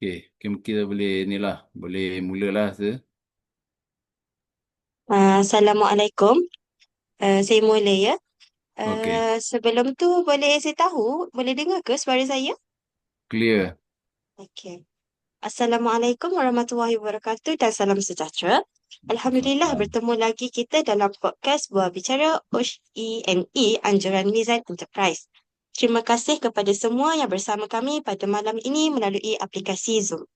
Okey, mungkin kita boleh ni lah, boleh mulalah tu. Assalamualaikum. Saya mula ya. Okey, Sebelum tu boleh saya tahu, boleh dengar ke suara saya? clear. Okey. Assalamualaikum warahmatullahi wabarakatuh dan salam sejahtera. Alhamdulillah Waalaikumsalam. bertemu lagi kita dalam podcast Buah Bicara OSHEME Anjuran Mizan Enterprise. Terima kasih kepada semua yang bersama kami pada malam ini melalui aplikasi Zoom.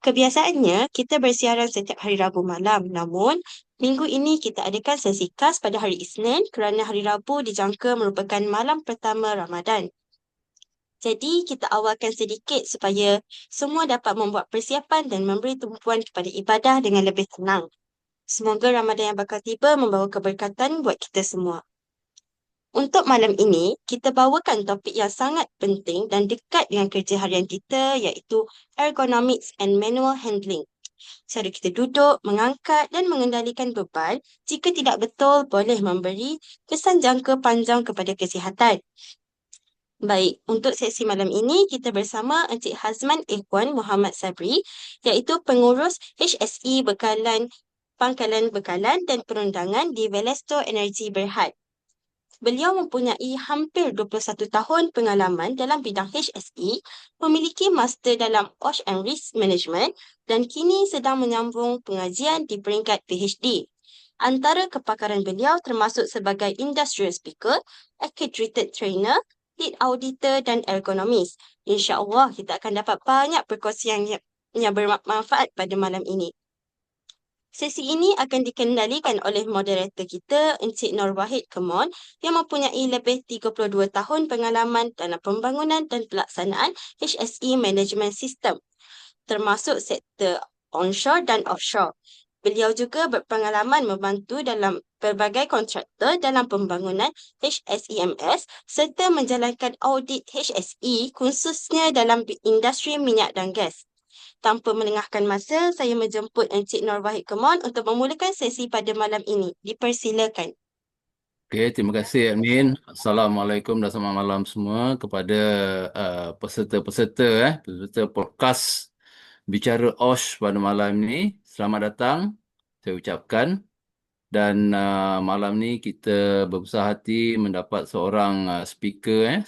Kebiasaannya, kita bersiaran setiap hari Rabu malam. Namun, minggu ini kita adakan sesi khas pada hari Isnin kerana hari Rabu dijangka merupakan malam pertama Ramadan. Jadi, kita awalkan sedikit supaya semua dapat membuat persiapan dan memberi tumpuan kepada ibadah dengan lebih tenang. Semoga Ramadan yang bakal tiba membawa keberkatan buat kita semua. Untuk malam ini, kita bawakan topik yang sangat penting dan dekat dengan kerja harian kita iaitu ergonomics and manual handling. Cara kita duduk, mengangkat dan mengendalikan beban jika tidak betul boleh memberi kesan jangka panjang kepada kesihatan. Baik, untuk sesi malam ini kita bersama Encik Hazman Ikhwan Muhammad Sabri iaitu pengurus HSE Pangkalan Bekalan dan Perundangan di Velesto Energy Berhad. Beliau mempunyai hampir 21 tahun pengalaman dalam bidang HSE, memiliki master dalam OSH and Risk Management dan kini sedang menyambung pengajian di peringkat PhD. Antara kepakaran beliau termasuk sebagai industrial speaker, accredited trainer, lead auditor dan ergonomis. InsyaAllah kita akan dapat banyak perkongsian yang bermanfaat pada malam ini. Sesi ini akan dikendalikan oleh moderator kita, Encik Nur Wahid Kemon, yang mempunyai lebih 32 tahun pengalaman dalam pembangunan dan pelaksanaan HSE Management System, termasuk sektor onshore dan offshore. Beliau juga berpengalaman membantu dalam pelbagai kontraktor dalam pembangunan HSEMS serta menjalankan audit HSE khususnya dalam industri minyak dan gas. Tanpa melengahkan masa, saya menjemput Encik Nur Wahid Kemon untuk memulakan sesi pada malam ini. Dipersilakan. Okey, terima kasih admin. Assalamualaikum dan selamat malam semua kepada peserta-peserta peserta podcast Bicara OSH pada malam ini. Selamat datang saya ucapkan, dan malam ni kita berbesar hati mendapat seorang speaker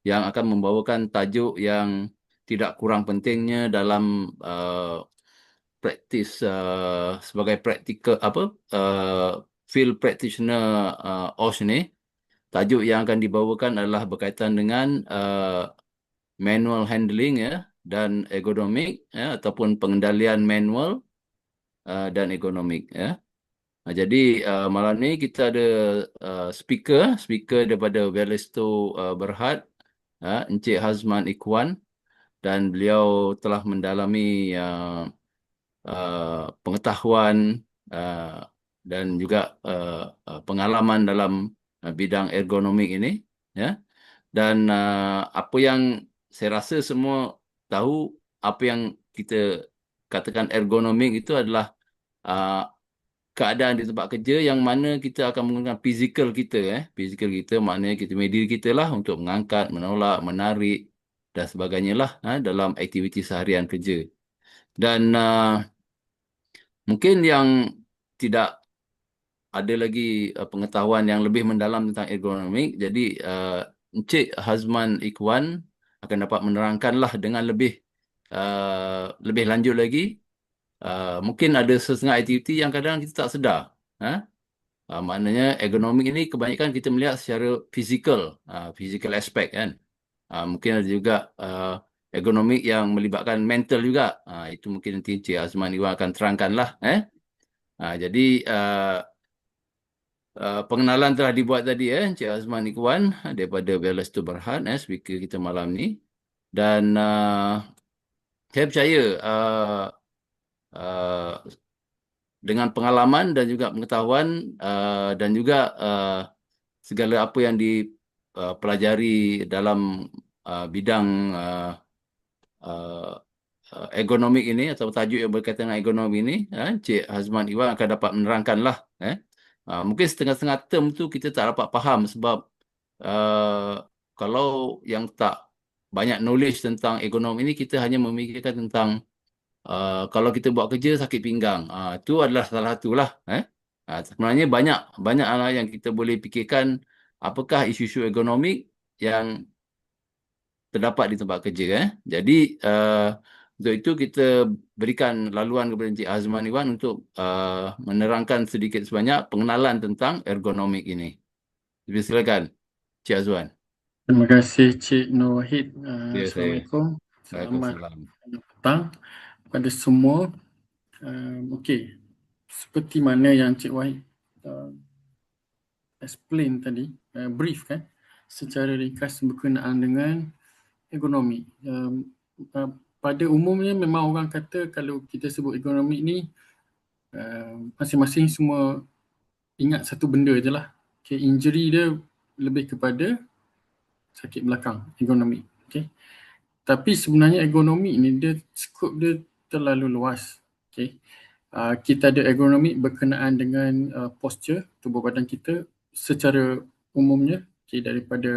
yang akan membawakan tajuk yang tidak kurang pentingnya dalam praktis sebagai praktikal field practitioner OSH ni. Tajuk yang akan dibawakan adalah berkaitan dengan manual handling dan ergonomik ataupun pengendalian manual dan ergonomik jadi malam ni kita ada speaker daripada Velesto Berhad, Encik Hazman Ikhwan, dan beliau telah mendalami pengetahuan uh, dan juga pengalaman dalam bidang ergonomik ini, ya. Dan apa yang saya rasa semua tahu, apa yang kita katakan ergonomik itu adalah uh, keadaan di tempat kerja yang mana kita akan menggunakan fizikal kita, maknanya kita punya diri kita lah untuk mengangkat, menolak, menarik dan sebagainya lah dalam aktiviti seharian kerja. Dan mungkin yang tidak ada lagi pengetahuan yang lebih mendalam tentang ergonomik. Jadi Encik Hazman Ikhwan akan dapat menerangkanlah dengan lebih lanjut lagi. Mungkin ada setengah aktiviti yang kadang kita tak sedar. Maknanya ergonomik ini kebanyakan kita melihat secara physical aspect kan. Mungkin ada juga ergonomik yang melibatkan mental juga. Itu mungkin nanti Encik Hazman Ikhwan akan terangkan lah. Jadi pengenalan telah dibuat tadi Encik Azman Ikhwan daripada Velesto Berhad speaker kita malam ni, dan saya percaya uh, dengan pengalaman dan juga pengetahuan dan juga segala apa yang dipelajari dalam bidang uh, ergonomik ini atau tajuk yang berkaitan dengan ergonomik ini, Encik Hazman Ikhwan akan dapat menerangkanlah. Mungkin setengah-setengah term tu kita tak dapat faham sebab kalau yang tak banyak knowledge tentang ekonomi ini, kita hanya memikirkan tentang kalau kita buat kerja sakit pinggang. Itu adalah salah satu lah. Sebenarnya banyak banyak hal yang kita boleh fikirkan, apakah isu-isu ekonomi yang terdapat di tempat kerja. Jadi untuk itu kita berikan laluan kepada Encik Azman Iwan untuk menerangkan sedikit sebanyak pengenalan tentang ergonomik ini. Jadi silakan, Cik Azwan. Terima kasih Cik Nur Wahid. Ya, saya. Assalamualaikum. Selamat Waalaikumsalam. petang kepada semua. Okey, seperti mana yang Cik Wahid explain tadi, brief kan, secara ringkas berkenaan dengan ekonomi. Pada umumnya memang orang kata kalau kita sebut ekonomi ni, masing-masing semua ingat satu benda je lah. Okay, injury dia lebih kepada sakit belakang, ekonomi. Okay. Tapi sebenarnya ekonomi ni dia skop dia terlalu luas. Okay. Kita ada ergonomik berkenaan dengan posture tubuh badan kita secara umumnya, okay, daripada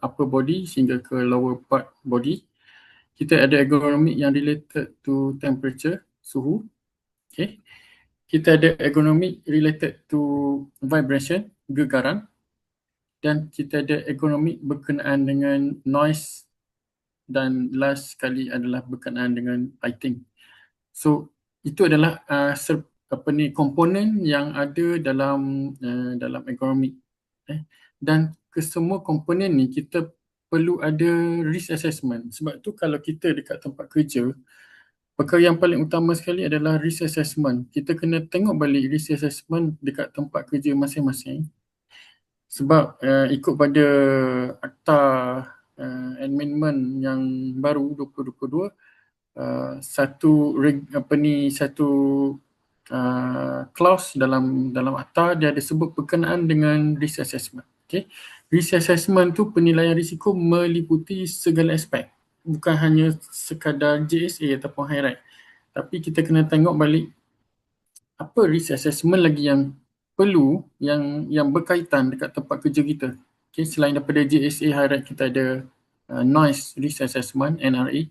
upper body sehingga ke lower part body. Kita ada ergonomik yang related to temperature, suhu. Okay. Kita ada ergonomik related to vibration, gegaran. Dan kita ada ergonomik berkenaan dengan noise, dan last sekali adalah berkenaan dengan lighting. So itu adalah komponen yang ada dalam ergonomik. Dan kesemua komponen ni kita perlu ada risk assessment. Sebab tu kalau kita dekat tempat kerja, perkara yang paling utama sekali adalah risk assessment. Kita kena tengok balik risk assessment dekat tempat kerja masing-masing. Sebab ikut pada Akta Amendment yang baru 2022, satu clause dalam akta dia ada sebut berkenaan dengan risk assessment. Okay. Risk assessment tu penilaian risiko meliputi segala aspek, bukan hanya sekadar JSA ataupun high rate, tapi kita kena tengok balik apa risk assessment lagi yang perlu, yang berkaitan dekat tempat kerja kita. Okay, selain daripada JSA high rate, kita ada noise risk assessment NRA,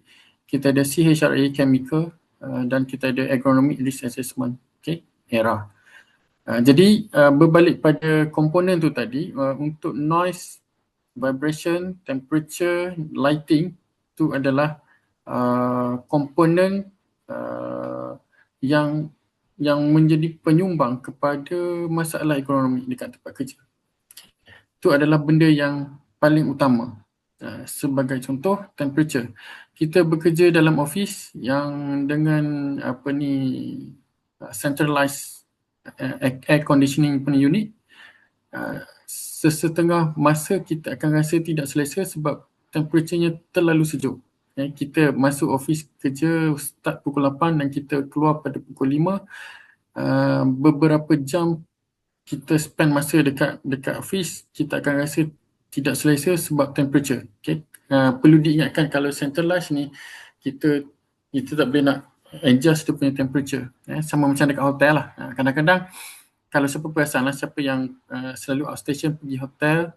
kita ada CHRA chemical, dan kita ada ergonomic risk assessment, okay, ERA. Jadi berbalik pada komponen tu tadi, untuk noise, vibration, temperature, lighting, tu adalah komponen yang menjadi penyumbang kepada masalah ekonomi dekat tempat kerja. Itu adalah benda yang paling utama. Sebagai contoh, temperature. Kita bekerja dalam office yang dengan centralized air conditioning punya unit. Sesetengah masa kita akan rasa tidak selesa sebab temperaturenya terlalu sejuk. Kita masuk office kerja start pukul 8 dan kita keluar pada pukul 5. Beberapa jam kita spend masa dekat office, kita akan rasa tidak selesa sebab temperature. Okay. Perlu diingatkan kalau centralized ni, kita tak boleh nak adjust dia punya temperature. Sama macam dekat hotel lah. Kadang-kadang kalau siapa perasan lah, siapa yang selalu outstation pergi hotel,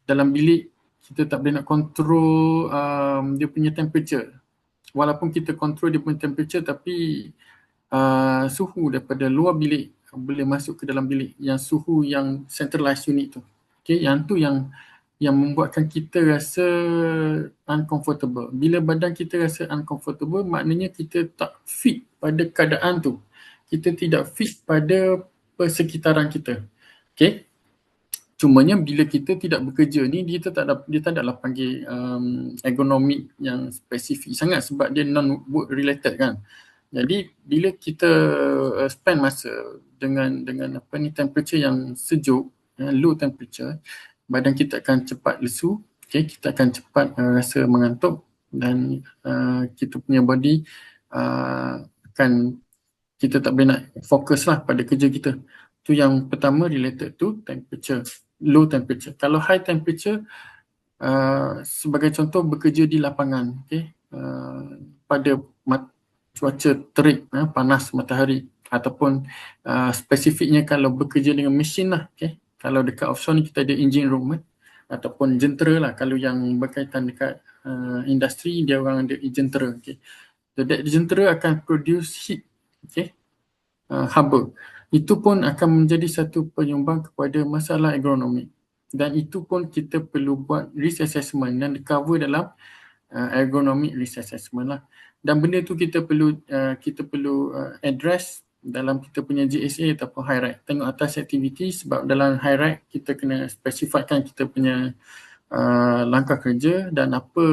dalam bilik kita tak boleh nak control dia punya temperature. Walaupun kita control dia punya temperature, tapi suhu daripada luar bilik boleh masuk ke dalam bilik, yang suhu yang centralized unit tu. Okay, yang tu yang membuatkan kita rasa uncomfortable. Bila badan kita rasa uncomfortable, maknanya kita tak fit pada keadaan tu. Kita tidak fit pada persekitaran kita. Okay. Cumanya bila kita tidak bekerja ni, dia tak adalah panggil ergonomik yang spesifik sangat sebab dia non-work related kan. Jadi bila kita spend masa dengan temperature yang sejuk, low temperature, badan kita akan cepat lesu, okay, kita akan cepat rasa mengantuk, dan kita punya body kita tak boleh nak fokus lah pada kerja kita. Tu yang pertama related to temperature, low temperature. Kalau high temperature, sebagai contoh bekerja di lapangan, okay, pada cuaca terik, panas matahari, ataupun spesifiknya kalau bekerja dengan mesin lah. Okay. Kalau dekat offshore ni kita ada engine room, ataupun jentera lah kalau yang berkaitan dekat industri, dia orang ada jentera. Okay. So that jentera akan produce heat, okay, haba. Itu pun akan menjadi satu penyumbang kepada masalah agronomi. Dan itu pun kita perlu buat risk assessment dan cover dalam agronomic risk assessment lah. Dan benda tu kita perlu address dalam kita punya GSA ataupun high rate. Tengok atas aktiviti, sebab dalam high rate kita kena specifykan kita punya langkah kerja dan apa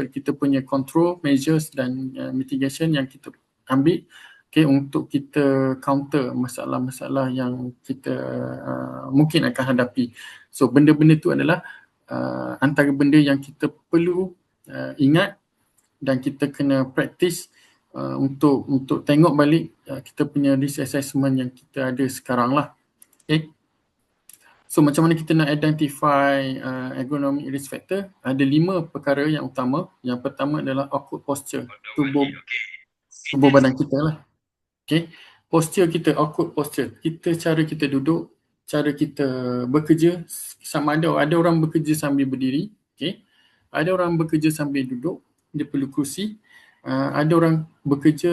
kita punya control measures dan mitigation yang kita ambil, okay, untuk kita counter masalah-masalah yang kita mungkin akan hadapi. So benda-benda tu adalah antara benda yang kita perlu ingat dan kita kena practice untuk tengok balik kita punya risk assessment yang kita ada sekarang lah. Okay. So macam mana kita nak identify agronomic risk factor? Ada 5 perkara yang utama. Yang pertama adalah awkward posture, tubuh badan kita lah. Okay. Posture kita, awkward posture. Cara kita duduk, cara kita bekerja, sama ada orang bekerja sambil berdiri, okay. Ada orang bekerja sambil duduk, dia perlu kerusi. Ada orang bekerja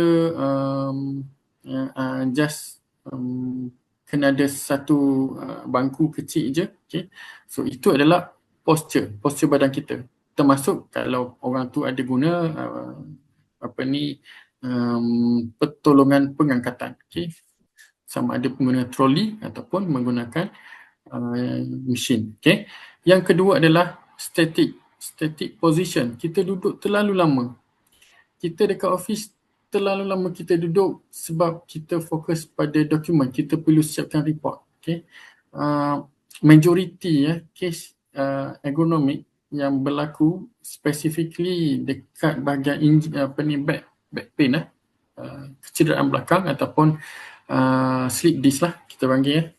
kena ada satu bangku kecil je, okay. So itu adalah posture badan kita. Termasuk kalau orang tu ada guna pertolongan pengangkatan, okay. Sama ada menggunakan troli ataupun menggunakan mesin, okay. Yang kedua adalah static position. Kita duduk terlalu lama. Kita dekat office terlalu lama kita duduk sebab kita fokus pada dokumen. Kita perlu siapkan report, okay. Majority case agronomik yang berlaku specifically dekat bahagian back pain, kecederaan belakang ataupun slip disc lah kita panggil,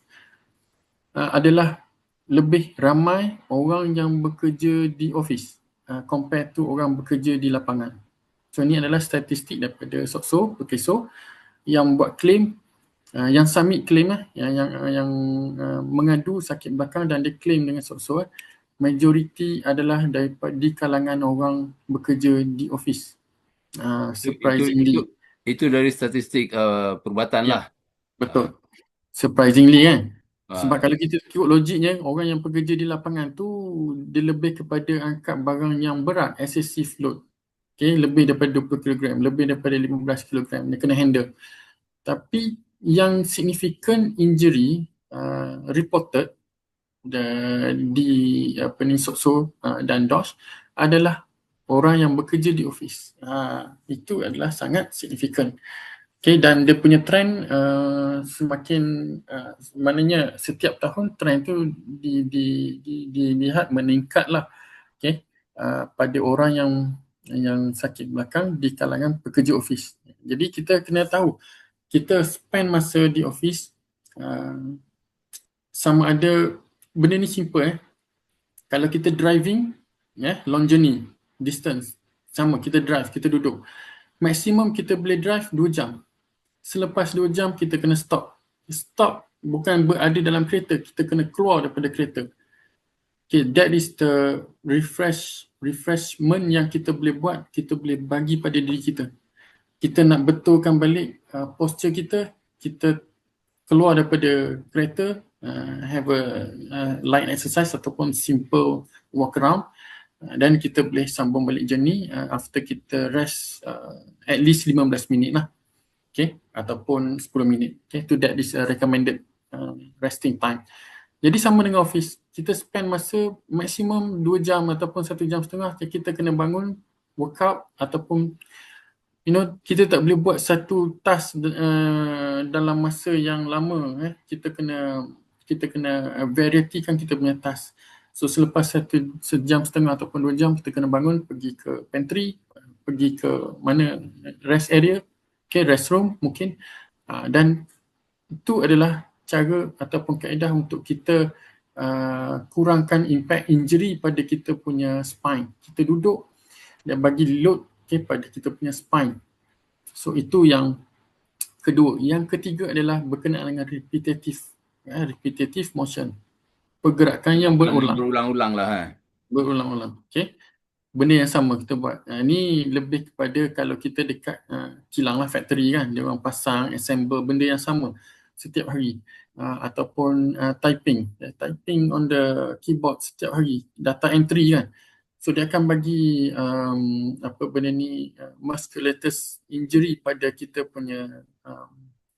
adalah lebih ramai orang yang bekerja di office compare to orang bekerja di lapangan. So ini adalah statistik daripada SOCSO, Perkeso yang buat claim, yang submit claim yang mengadu sakit belakang dan dia claim dengan SOCSO, majoriti adalah daripada di kalangan orang bekerja di office. Surprisingly. Itu dari statistik perubatan lah. Betul. Surprisingly kan. Sebab kalau kita tengok logiknya, orang yang bekerja di lapangan tu dia lebih kepada angkat barang yang berat, excessive load. Okay, lebih daripada 20 kg, lebih daripada 15 kg dia kena handle. Tapi yang significant injury reported di SOCSO dan DOSH adalah orang yang bekerja di office. Itu adalah sangat signifikan. Okay, dan dia punya trend semakin maknanya setiap tahun trend tu dilihat meningkat lah, okay, pada orang yang sakit belakang di kalangan pekerja office. Jadi kita kena tahu kita spend masa di office sama ada benda ni simple kalau kita driving long journey distance, sama kita drive, kita duduk, maksimum kita boleh drive 2 jam. Selepas 2 jam kita kena stop bukan berada dalam kereta, kita kena keluar daripada kereta. Okay, that is the refreshment yang kita boleh buat, kita boleh bagi pada diri kita. Kita nak betulkan balik posture kita keluar daripada kereta, have a light exercise ataupun simple walk around, dan kita boleh sambung balik journey after kita rest at least 15 minit lah, okay, ataupun 10 minit. Okay, to that is recommended resting time. Jadi sama dengan office, kita spend masa maksimum 2 jam ataupun 1 jam setengah, kita kena bangun, workout ataupun kita tak boleh buat satu task dalam masa yang lama. Kita kena varietikan kita punya task. So selepas sejam setengah ataupun 2 jam, kita kena bangun, pergi ke pantry, pergi ke mana rest area, okay, restroom mungkin, dan itu adalah cara ataupun kaedah untuk kita kurangkan impact injury pada kita punya spine. Kita duduk dan bagi load pada kita punya spine. So itu yang kedua. Yang ketiga adalah berkenaan dengan repetitive motion. Pergerakan yang berulang. Berulang-ulang lah. Berulang-ulang. Okay. benda yang sama kita buat. Ni lebih kepada kalau kita dekat kilang lah, factory kan, dia orang pasang, assemble benda yang sama setiap hari. Ataupun typing on the keyboard setiap hari, data entry kan. So dia akan bagi apa benda ni, musculoskeletal injury pada kita punya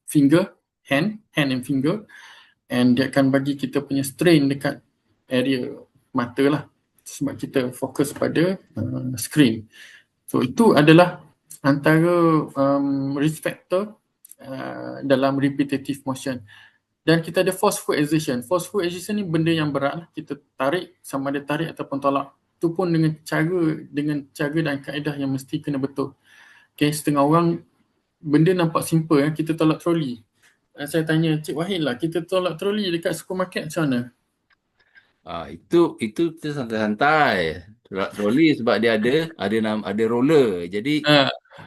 finger, hand and finger, and dia akan bagi kita punya strain dekat area mata lah, sebab kita fokus pada screen. So itu adalah antara risk factor dalam repetitive motion. Dan kita ada forceful exertion. Forceful exertion ni benda yang berat lah. Kita tarik, sama ada tarik ataupun tolak. Itu pun dengan cara dan kaedah yang mesti kena betul. Okay, setengah orang benda nampak simple, kita tolak troli. Saya tanya Cik Wahid lah, kita tolak troli dekat supermarket macam mana? Itu kita santai-santai. Troli sebab dia ada roller. Jadi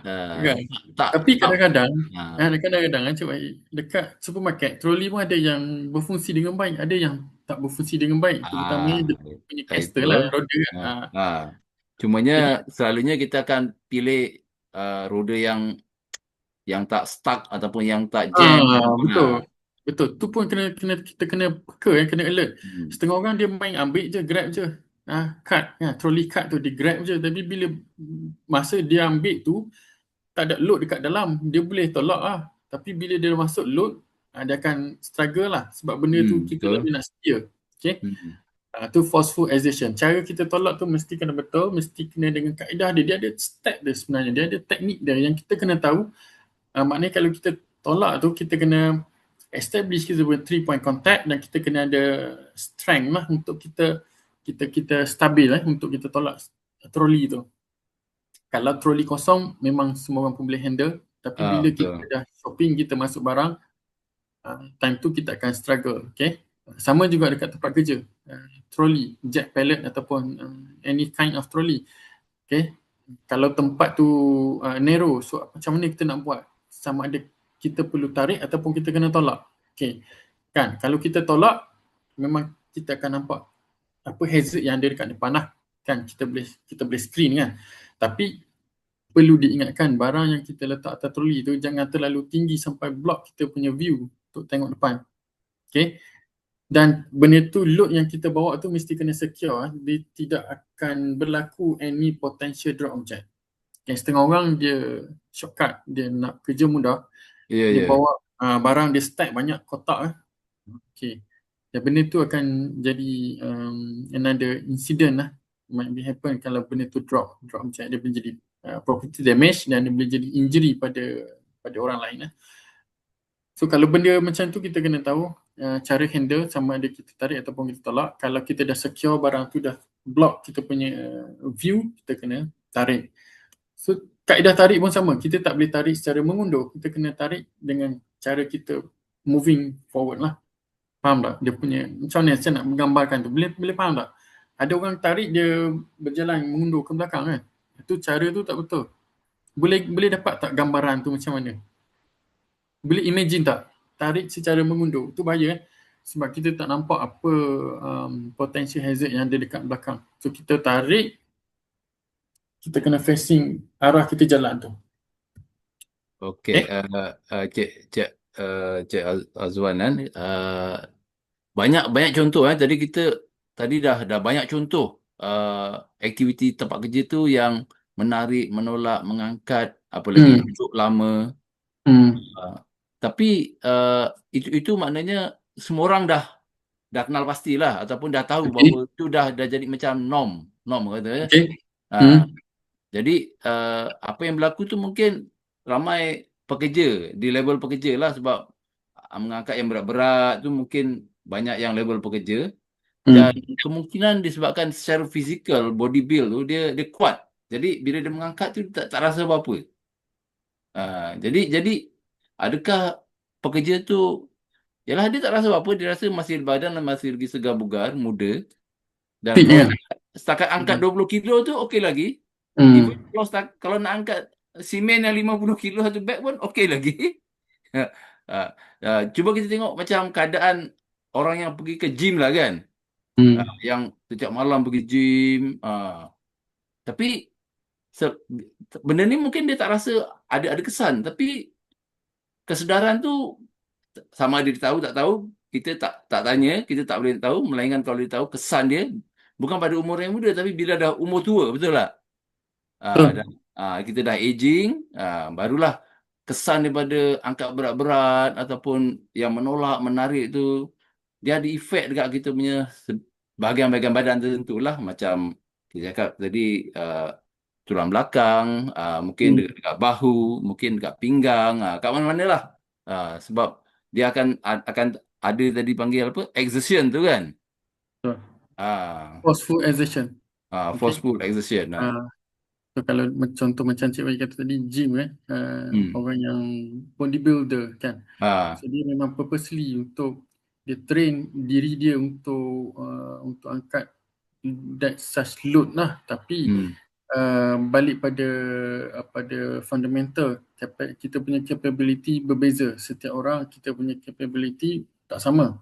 Kan? tak Tapi kadang-kadang ha. Cik Wahid, dekat supermarket troli pun ada yang berfungsi dengan baik, ada yang tak berfungsi dengan baik, terutamanya dia punya caster Itu lah, roda kan. Cumanya selalunya kita akan pilih roda yang tak stuck ataupun yang tak jam. Betul. Tu pun kita kena peka, kena alert. Setengah orang dia main ambil je, grab je. Card, trolley card tu dia grab je, tapi bila masa dia ambil tu tak ada load dekat dalam, dia boleh tolak lah. Tapi bila dia masuk load, dia akan struggle lah, sebab benda tu kita lebih nak setia. Okay? Tu forceful exertion. Cara kita tolak tu mesti kena betul, mesti kena dengan kaedah dia. Dia ada step dia sebenarnya, dia ada teknik dia yang kita kena tahu. Maknanya kalau kita tolak tu, kita kena establish kita punya 3-point contact, dan kita kena ada strength lah untuk kita stabil untuk kita tolak troli tu. Kalau troli kosong memang semua orang pun boleh handle, tapi bila kita dah shopping, kita masuk barang, time tu kita akan struggle. Okay? Sama juga dekat tempat kerja, troli, jack pallet ataupun any kind of trolley. Okay? Kalau tempat tu narrow, so macam mana kita nak buat? Sama ada kita perlu tarik ataupun kita kena tolak. Okay. Kan, kalau kita tolak, memang kita akan nampak apa hazard yang ada dekat depan lah. Kan, kita boleh screen kan. Tapi perlu diingatkan, barang yang kita letak atas troli tu jangan terlalu tinggi sampai block kita punya view untuk tengok depan. Okay. Dan benda tu, load yang kita bawa tu mesti kena secure. Dia tidak akan berlaku any potential drop object. Okay, setengah orang dia shortcut, dia nak kerja mudah, dia bawa barang, dia stack banyak kotak. Okay. Dan benda tu akan jadi another incident lah, might be happen kalau benda tu drop object. Dia boleh jadi property damage, dan dia boleh jadi injury pada orang lain lah. So kalau benda macam tu, kita kena tahu cara handle, sama ada kita tarik ataupun kita tolak. Kalau kita dah secure barang tu, dah block kita punya view, kita kena tarik. So kaedah tarik pun sama, kita tak boleh tarik secara mengundur, kita kena tarik dengan cara kita moving forward lah. Faham tak? Dia punya, macam mana saya nak menggambarkan tu, boleh faham tak? Ada orang tarik dia berjalan mengundur ke belakang kan, itu cara tu tak betul. Boleh dapat tak gambaran tu macam mana? Boleh imagine tak? Tarik secara mengundur, tu bahaya kan? Sebab kita tak nampak apa potential hazard yang ada dekat belakang. So kita tarik, kita kena facing arah kita jalan tu. Okey, Cik Azwan kan, banyak contoh tadi dah banyak contoh aktiviti tempat kerja tu yang menarik, menolak, mengangkat, apa lagi duduk lama. Tapi itu maknanya semua orang dah kenal pastilah, ataupun dah tahu bahawa itu dah jadi macam norm kata. Jadi apa yang berlaku tu mungkin ramai pekerja di level pekerja lah, sebab mengangkat yang berat-berat tu mungkin banyak yang level pekerja, dan kemungkinan disebabkan secara fizikal body build tu dia kuat. Jadi bila dia mengangkat tu tak rasa apa-apa. Jadi adakah pekerja tu, yalah, dia tak rasa apa-apa, dia rasa masih badan masih lagi segar bugar, muda, dan setakat angkat 20 kilo tu okey lagi. Even kalau nak angkat simen yang 50 kilo satu beg pun okey lagi. Cuba kita tengok macam keadaan orang yang pergi ke gym lah kan. Yang setiap malam pergi gym, Tapi se- benda ni mungkin dia tak rasa ada kesan, tapi kesedaran tu sama ada dia tahu tak tahu, kita tak tanya, kita tak boleh tahu, melainkan kalau dia tahu kesan dia bukan pada umur yang muda tapi bila dah umur tua, betul tak? Dan Betul. kita dah aging, barulah kesan daripada angkat berat-berat ataupun yang menolak, menarik tu, dia ada efek dekat kita punya bahagian-bahagian badan tertentu lah. Macam kita cakap tadi, tulang belakang, mungkin Hmm. dekat bahu, mungkin dekat pinggang, kat mana-mana lah. Sebab dia akan ada tadi panggil apa? Exertion tu kan? Betul. Ah, Forceful exertion. Okay. Forceful exertion. So kalau contoh macam Cik Wahid kata tadi, gym Hmm. orang yang bodybuilder kan. Ah, So dia memang purposely untuk dia train diri dia untuk angkat that such load lah. Tapi hmm, balik pada fundamental, kita punya capability berbeza. Setiap orang kita punya capability tak sama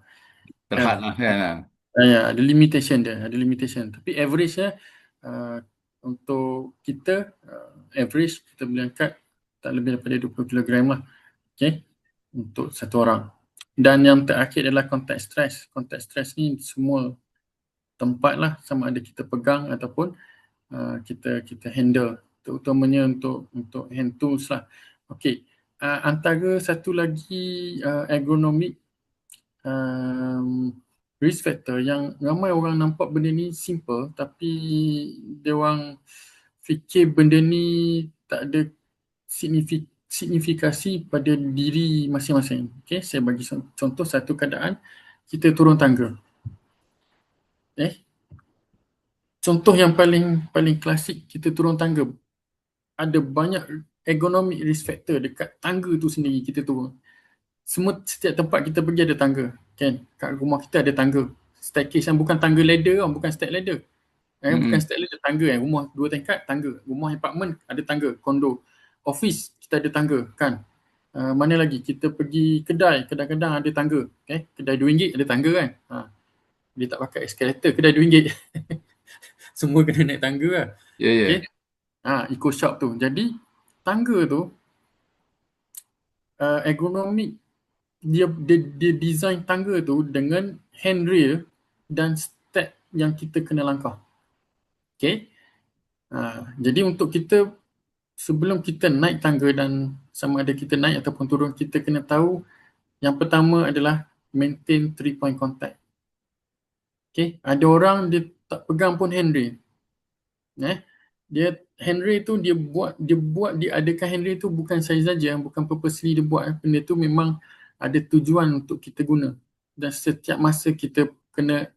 terhad kan. lah kan? Ya, ada limitation dia, ada limitation. Tapi average uh, untuk kita average kita boleh angkat tak lebih daripada 20 kilogram lah. Okay, untuk satu orang. Dan yang terakhir adalah contact stress. Contact stress ni semua tempat lah, sama ada kita pegang ataupun kita handle, terutamanya untuk hand tools lah. Okay, antara satu lagi ergonomik risk factor yang ramai orang nampak benda ni simple tapi dia orang fikir benda ni tak ada signifikasi pada diri masing-masing. Okay, saya bagi contoh satu keadaan, kita turun tangga. Contoh yang paling klasik, kita turun tangga. Ada banyak ergonomic risk factor dekat tangga tu sendiri kita turun. Setiap tempat kita pergi ada tangga, kan? Kat rumah kita ada tangga. Staircase yang bukan tangga ladder, bukan step ladder. Bukan step ladder, tangga rumah 2 tingkat, tangga. Rumah apartment ada tangga, kondo. Office kita ada tangga, kan? Mana lagi? Kita pergi kedai-kadang ada tangga. Okay? Kedai RM2 ada tangga kan? Dia tak pakai eskalator, kedai RM2. Semua kena naik tangga lah. Ya, ya. Okay? Eco shop tu. Jadi tangga tu ergonomik, dia design tangga tu dengan handrail dan step yang kita kena langkah. Okay? Jadi untuk kita, sebelum kita naik tangga dan sama ada kita naik ataupun turun, kita kena tahu yang pertama adalah maintain 3 point contact. Okay? Ada orang dia tak pegang pun handrail. Dia handrail tu dia adakan handrail tu bukan saya saja, bukan purposely dia buat. Benda tu memang ada tujuan untuk kita guna. Dan setiap masa kita kena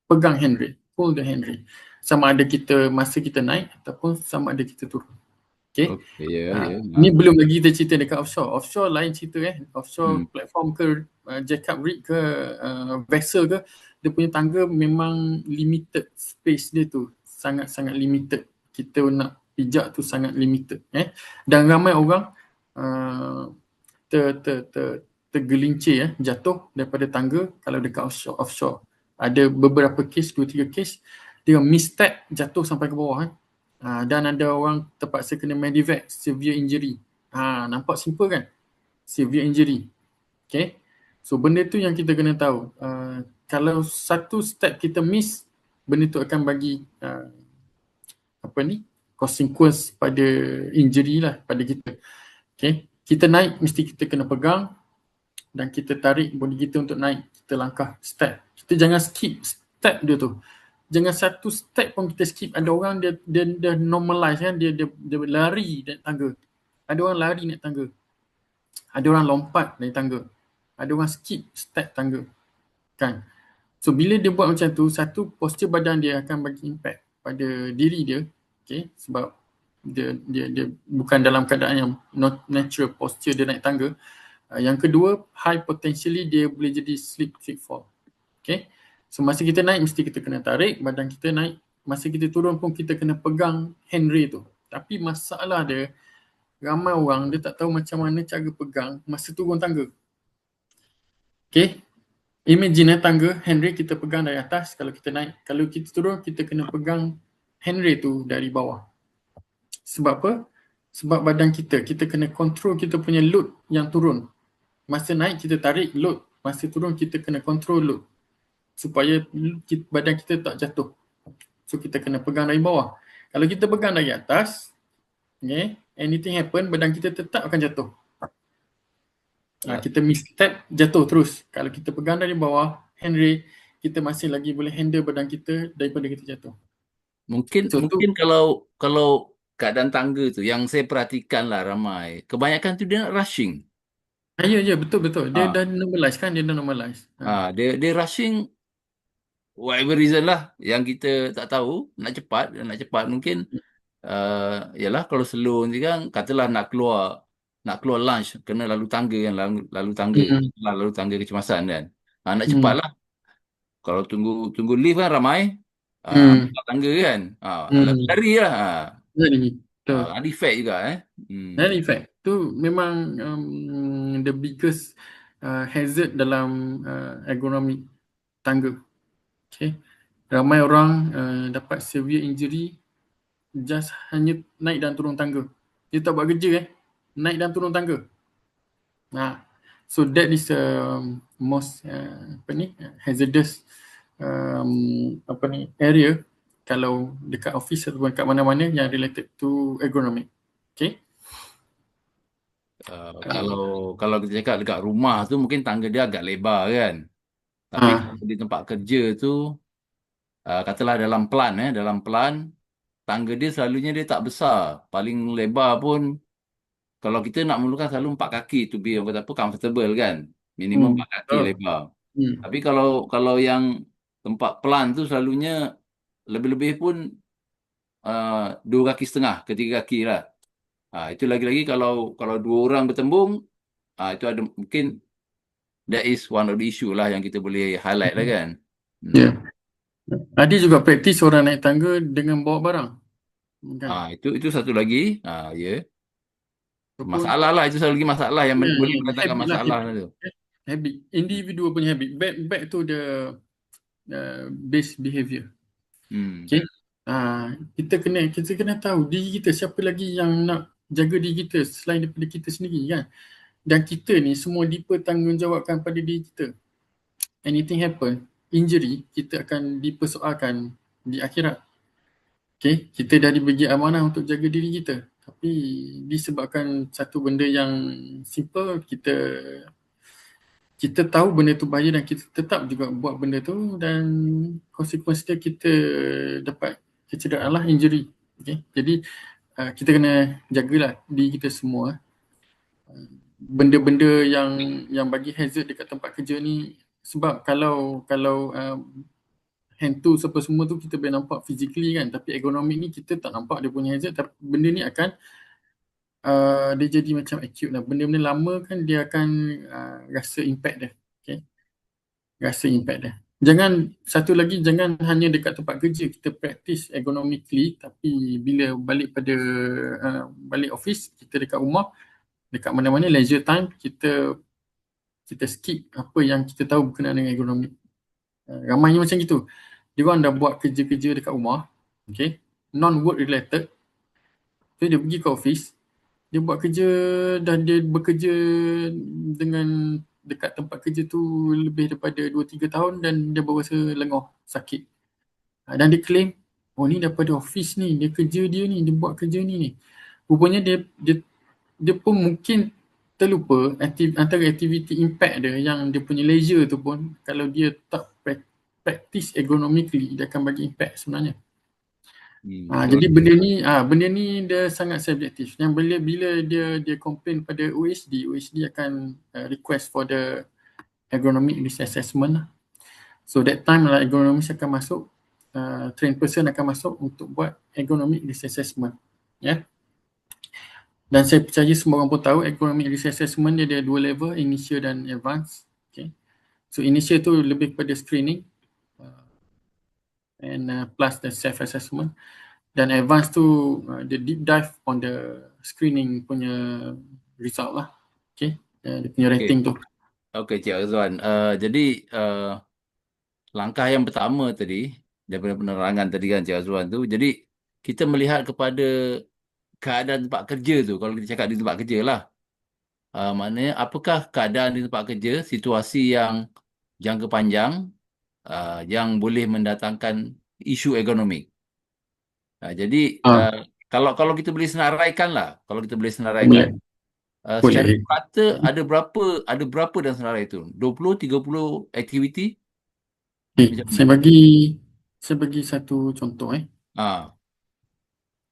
pegang handrail, hold the handrail. Sama ada kita masa kita naik ataupun sama ada kita turun. Okay. Okay, ya. Ni belum lagi kita cerita dekat offshore. Offshore lain cerita Offshore platform ke jackup rig ke vessel ke, dia punya tangga memang limited space dia tu. Sangat-sangat limited. Kita nak pijak tu sangat limited. Dan ramai orang tergelincir jatuh daripada tangga kalau dekat offshore. Ada beberapa kes, 2-3 kes, dia misstep jatuh sampai ke bawah. Dan ada orang terpaksa kena medevac, severe injury. Nampak simple kan? Severe injury. Okay. So benda tu yang kita kena tahu. Kalau satu step kita miss, benda tu akan bagi consequence pada injury lah pada kita. Okay. Kita naik mesti kita kena pegang dan kita tarik body kita untuk naik. Kita langkah step. Kita jangan skip step dia tu. Jangan satu step pun kita skip. Ada orang dia normalize kan, dia lari naik tangga. Ada orang lari naik tangga. Ada orang lompat naik tangga. Ada orang skip step tangga. Kan? So bila dia buat macam tu, satu, posture badan dia akan bagi impact pada diri dia. Okay? Sebab dia bukan dalam keadaan yang not natural posture dia naik tangga. Yang kedua, high potentially dia boleh jadi slip fall. Okay? So masa kita naik mesti kita kena tarik badan kita naik. Masa kita turun pun kita kena pegang handrail tu. Tapi masalah dia, ramai orang dia tak tahu macam mana cara pegang masa turun tangga. Okay? Imagine tangga, handrail kita pegang dari atas kalau kita naik. Kalau kita turun, kita kena pegang hand rate tu dari bawah. Sebab apa? Sebab badan kita kena control kita punya load yang turun. Masa naik kita tarik load, masa turun kita kena control load supaya badan kita tak jatuh. So kita kena pegang dari bawah. Kalau kita pegang dari atas, okay, anything happen, badan kita tetap akan jatuh. Kita misstep, jatuh terus. Kalau kita pegang dari bawah, hand rate, kita masih lagi boleh handle badan kita daripada kita jatuh. Mungkin So, mungkin kalau keadaan tangga tu yang saya perhatikan lah ramai, kebanyakan tu dia nak rushing. Ya, betul. Dia Ah, dah normalize kan, dia dah normalize. dia rushing whatever reason lah yang kita tak tahu, nak cepat mungkin yalah kalau slow nanti kan katalah nak keluar lunch kena lalu tangga kan lalu tangga kecemasan kan. Nak cepat lah. Kalau tunggu lift kan ramai. Ambil tangga kan. Lari lah. Jadi, betul. Ada efek juga Dan effect tu memang the biggest hazard dalam ergonomi tangga. Okay. Ramai orang dapat severe injury just hanya naik dan turun tangga. Dia tak buat kerja naik dan turun tangga. So that is most hazardous area kalau dekat office ataupun kat mana-mana yang related to ergonomic. Okay. Kalau kita cakap dekat rumah tu mungkin tangga dia agak lebar kan. Tapi kalau di tempat kerja tu katalah dalam plan tangga dia selalunya dia tak besar. Paling lebar pun kalau kita nak memerlukan selalu 4 kaki to be comfortable kan. Minimum 4 kaki lebar. Tapi kalau yang tempat plan tu selalunya lebih-lebih pun 2 kaki setengah ke 3 kaki lah. Itu lagi-lagi kalau 2 orang bertembung, itu ada mungkin that is one of the issue lah yang kita boleh highlight lah kan. Ya. Ada juga praktis orang naik tangga dengan bawa barang. Kan? Itu satu lagi. Ya. Masalah lah, itu satu lagi masalah yang boleh mendatangkan masalah lah tu. Habit. Individual punya habit. Back to the base behavior. Okay. Kita kena tahu diri kita, siapa lagi yang nak jaga diri kita selain daripada kita sendiri kan. Dan kita ni semua dipertanggungjawabkan pada diri kita. Anything happen, injury, kita akan dipersoalkan di akhirat. Okay, kita dah dibagi amanah untuk jaga diri kita. Tapi disebabkan satu benda yang simple, kita tahu benda tu bahaya dan kita tetap juga buat benda tu dan konsekuensi dia kita dapat kecederaan lah, injury. Okay? Jadi kita kena jagalah diri kita semua. Benda-benda yang bagi hazard dekat tempat kerja ni, sebab kalau hand tools apa semua tu kita boleh nampak physically kan, tapi ergonomic ni kita tak nampak dia punya hazard, tapi benda ni akan dia jadi macam acute lah. Benda-benda lama kan dia akan rasa impact dia. Okay? Rasa impact dia. Satu lagi, jangan hanya dekat tempat kerja kita practice ergonomically, tapi bila balik balik office, kita dekat rumah, dekat mana-mana leisure time, kita skip apa yang kita tahu berkenaan dengan ergonomik. Ramainya macam gitu. Dia orang dah buat kerja-kerja dekat rumah, okay, non-work related. So dia pergi ke office, dia buat kerja dan dia bekerja dengan dekat tempat kerja tu lebih daripada 2-3 tahun dan dia baru rasa lengoh, sakit. Dan dia claim, ni daripada office ni, dia kerja dia ni, dia buat kerja ni. Rupanya dia pun mungkin terlupa antara aktiviti impact dia yang dia punya leisure tu pun, kalau dia tak practice ergonomically, dia akan bagi impact sebenarnya. Jadi benda ni dia sangat subjektif. Yang bila dia complain pada OHD akan request for the ergonomic risk assessment. So that time lah ergonomist akan masuk, trained person akan masuk untuk buat ergonomic risk assessment. Ya. Dan saya percaya semua orang pun tahu ergonomic risk assessment dia ada 2 level, initial dan advanced. Okay. So initial tu lebih kepada screening and plus the self-assessment. Dan advance tu the deep dive on the screening punya result lah. Okay. Dia punya rating tu. Okay, Cik Azwan. Jadi langkah yang pertama tadi daripada penerangan tadi kan Cik Azwan tu, jadi kita melihat kepada keadaan tempat kerja tu. Kalau kita cakap di tempat kerja lah. Maknanya apakah keadaan di tempat kerja, situasi yang jangka panjang yang boleh mendatangkan isu ekonomi. Jadi Ah, kalau kalau kita boleh senaraikan lah, kalau kita boleh senaraikan, boleh. secara Boleh. rata ada berapa dalam senarai itu? 20, 30 aktiviti Okay, macam mana? saya bagi satu contoh Ah,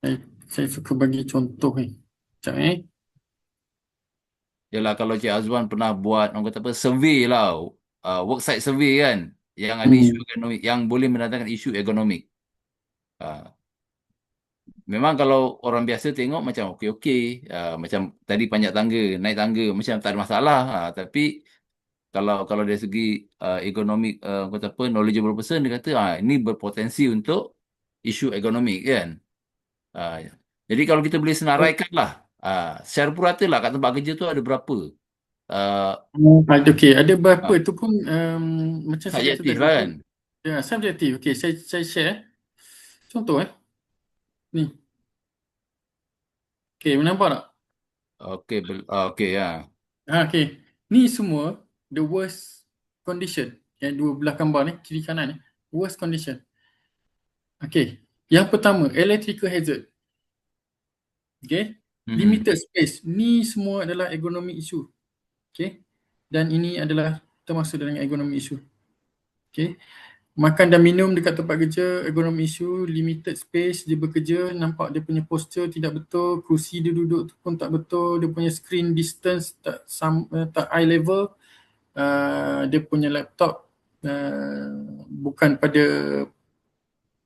Saya, saya suka bagi contoh Sekejap Yalah kalau Cik Azwan pernah buat orang kata apa survey lah, worksite survey kan, yang ada isu Hmm. ekonomi, yang boleh mendatangkan isu ekonomi. Ah, Memang kalau orang biasa tengok macam okey-okey, macam tadi panjat tangga, naik tangga macam tak ada masalah. Tapi kalau dari segi ekonomi, kata apa, knowledgeable person, dia kata ini berpotensi untuk isu ekonomi kan. Ah, jadi kalau kita boleh senaraikan lah, secara purata lah kat tempat kerja tu ada berapa uh, Ada berapa ah, tu pun macam saya kata subjektif tadi lah tu, kan. ya, subjektif. Okey, saya share contoh ni. Okey, nampak tak? Okey, okey ya. Okey. Ni semua the worst condition. Yang dua belah gambar ni, kiri kanan ni, worst condition. Okey. Yang pertama, electrical hazard. Okey. Hmm. Limited space. Ni semua adalah ergonomic issue. Okey. Dan ini adalah termasuk dalam ergonomic issue. Okey. Makan dan minum dekat tempat kerja, ergonomic issue, limited space, dia bekerja, nampak dia punya posture tidak betul, kerusi dia duduk tu pun tak betul, dia punya screen distance tak eye level, dia punya laptop bukan pada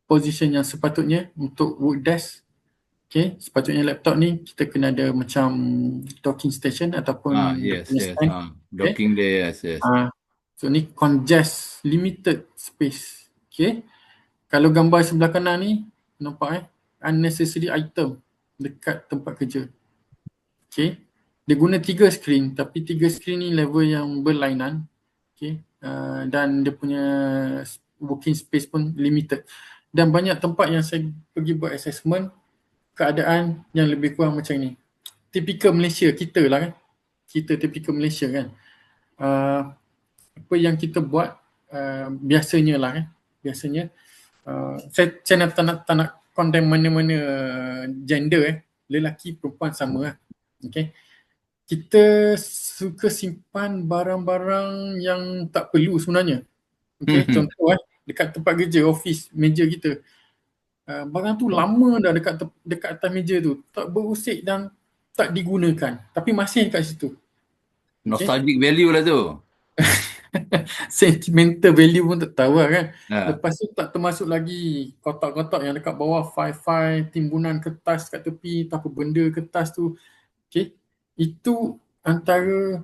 position yang sepatutnya untuk work desk. Okay, sepatutnya laptop ni kita kena ada macam docking station ataupun dia Yes, punya yes. stand. Okay. Docking there, yes, yes. So ni congest, limited space. Okay. Kalau gambar sebelah kanan ni, nampak unnecessary item dekat tempat kerja. Okay. Dia guna 3 screen, tapi 3 screen ni level yang berlainan. Okay. Dan dia punya working space pun limited. Dan banyak tempat yang saya pergi buat assessment, keadaan yang lebih kurang macam ni. Typical Malaysia kita lah kan. Kita typical Malaysia kan. Apa yang kita buat biasanya lah biasanya saya tak nak condemn mana-mana gender lelaki perempuan sama lah. Okay. Kita suka simpan barang-barang yang tak perlu sebenarnya. Okay. Contoh dekat tempat kerja, office, meja kita. Barang tu lama dah dekat atas meja tu, tak berusik dan tak digunakan, tapi masih kat situ. Okay. Nostalgic value lah tu. Sentimental value pun tak tahu lah kan. Ya. Lepas tu tak termasuk lagi kotak-kotak yang dekat bawah, file-file, timbunan kertas kat tepi, tak apa benda kertas tu. Okay. Itu antara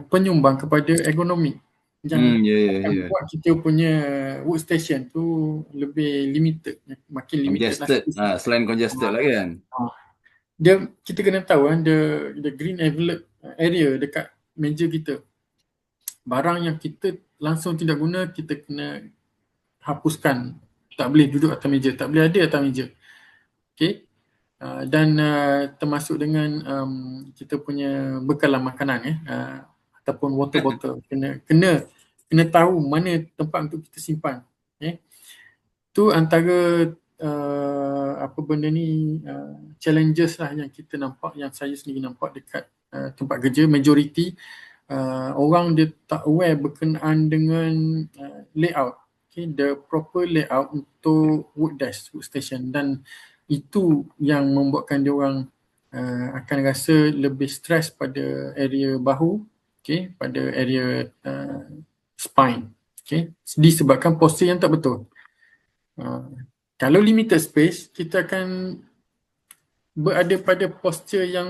penyumbang kepada ergonomi yang Ya, ya, akan ya. buat kita punya workstation tu lebih limited, makin limited lah. Congested. Selain congested lah kan. Kita kena tahu the green envelope area dekat meja kita. Barang yang kita langsung tidak guna, kita kena hapuskan. Tak boleh duduk atas meja, tak boleh ada atas meja. Okay. Dan termasuk dengan kita punya bekalan makanan ataupun water bottle. Kena tahu mana tempat untuk kita simpan. Itu antara apa benda ni challenges lah yang kita nampak, yang saya sendiri nampak dekat tempat kerja. Majoriti orang dia tak aware berkenaan dengan layout, the proper layout untuk work desk, workstation, dan itu yang membuatkan dia orang akan rasa lebih stres pada area bahu, pada area spine, disebabkan posture yang tak betul. Kalau limited space, kita akan berada pada posture yang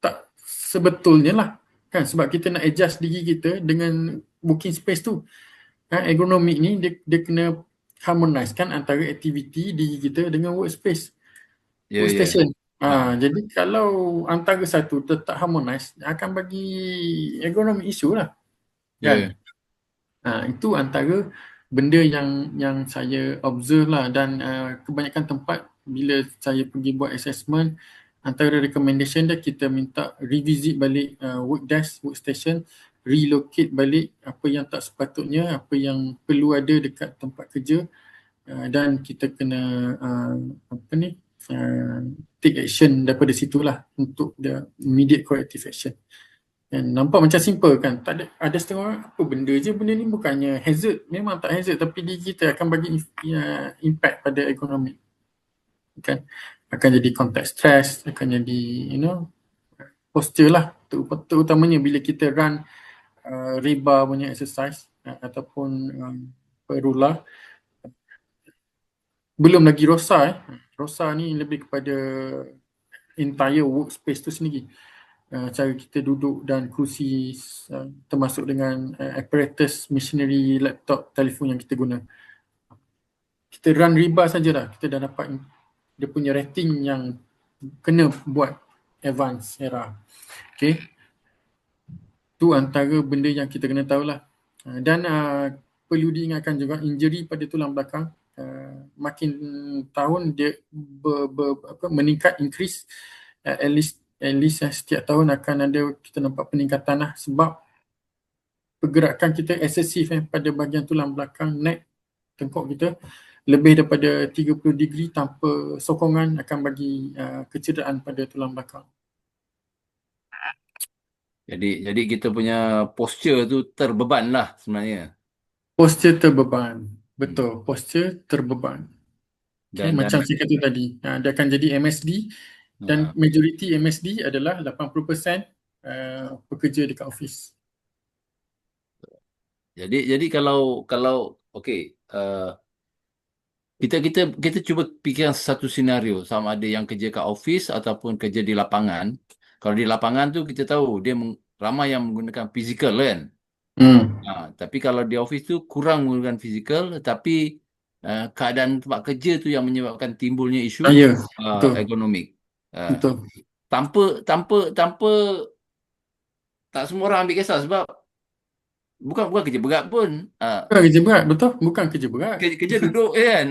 tak sebetulnya lah kan, sebab kita nak adjust diri kita dengan working space tu. Ergonomik ni dia kena harmonize kan antara aktiviti diri kita dengan workspace, Ya, ya. workstation. Jadi kalau antara satu tak harmonize, akan bagi ergonomic issue lah Ya. kan. Itu antara benda yang saya observe lah, dan kebanyakan tempat bila saya pergi buat assessment, antara recommendation dia kita minta revisit balik work desk, workstation, relocate balik apa yang tak sepatutnya, apa yang perlu ada dekat tempat kerja, dan kita kena take action daripada situlah untuk the immediate corrective action. Dan nampak macam simple kan, tak ada setengah orang, apa benda je, benda ni bukannya hazard, memang tak hazard, tapi kita akan bagi impact pada ekonomi kan, akan jadi contact stress, akan jadi posture lah, terutamanya bila kita run rebar punya exercise ataupun ruler. Belum lagi rosa rosa ni lebih kepada entire workspace tu sendiri, cara kita duduk dan kursi, termasuk dengan apparatus, machinery, laptop, telefon yang kita guna. Kita run rebar sajalah, kita dah dapat dia punya rating yang kena buat advance era. Okay, tu antara benda yang kita kena tahulah. Dan perlu diingatkan juga, injury pada tulang belakang makin tahun dia meningkat, increase, at least setiap tahun akan ada, kita nampak peningkatan lah, sebab pergerakan kita excessive pada bahagian tulang belakang, neck, tengkok kita lebih daripada 30 degree tanpa sokongan akan bagi kecederaan pada tulang belakang. Jadi kita punya posture tu terbeban lah sebenarnya. Posture terbeban, betul, posture terbeban. Okay, Dan macam saya kata tadi, dia akan jadi MSD, dan majoriti MSD adalah 80% pekerja dekat office. Jadi kalau okey, kita cuba fikirkan satu senario, sama ada yang kerja kat office ataupun kerja di lapangan. Kalau di lapangan tu kita tahu dia ramai yang menggunakan fizikal kan. Tapi kalau di office tu kurang menggunakan fizikal, tapi keadaan tempat kerja tu yang menyebabkan timbulnya isu ekonomik. Betul. Tanpa tak semua orang ambil kisah, sebab bukan kerja berat pun. Bukan kerja berat, betul. Bukan kerja berat. Kerja duduk kan.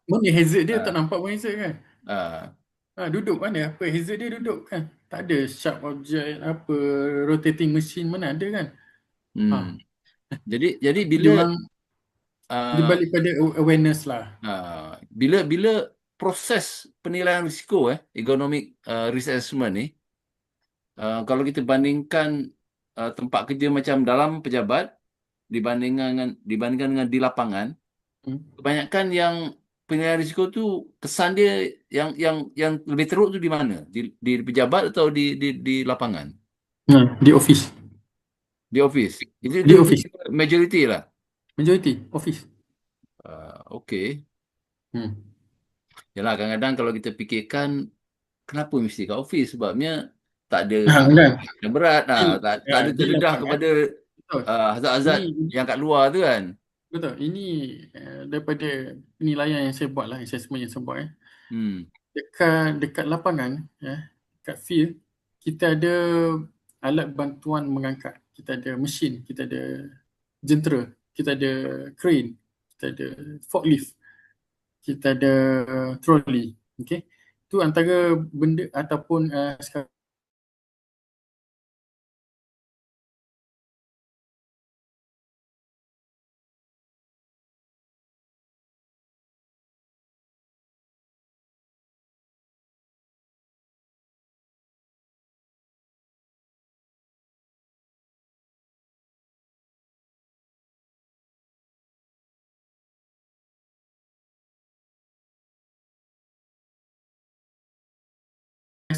Mana hazard dia, tak nampak pun hazard kan. Duduk mana, apa hazard dia duduk kan. Tak ada sharp object, apa rotating machine, mana ada kan. Jadi bila dia balik pada awareness lah. Bila proses penilaian risiko economic risk assessment ni, kalau kita bandingkan tempat kerja macam dalam pejabat dibandingkan dengan di lapangan, kebanyakan yang penilaian risiko tu kesan dia yang lebih teruk tu di mana? Di pejabat atau di lapangan? Di office. Di office. Itu di office. Majority lah. Majority office. Okey. Yalah, kadang-kadang kalau kita fikirkan, kenapa mesti kat office? Sebabnya tak ada yang berat, tak ada terdedah kepada hazard-hazard yang kat luar tu kan. Betul. Ini daripada penilaian yang saya buat lah, assessment yang saya buat. Dekat lapangan, dekat field, kita ada alat bantuan mengangkat. Kita ada mesin, kita ada jentera, kita ada crane, kita ada forklift, kita ada trolley. Okay. Itu antara benda ataupun sekarang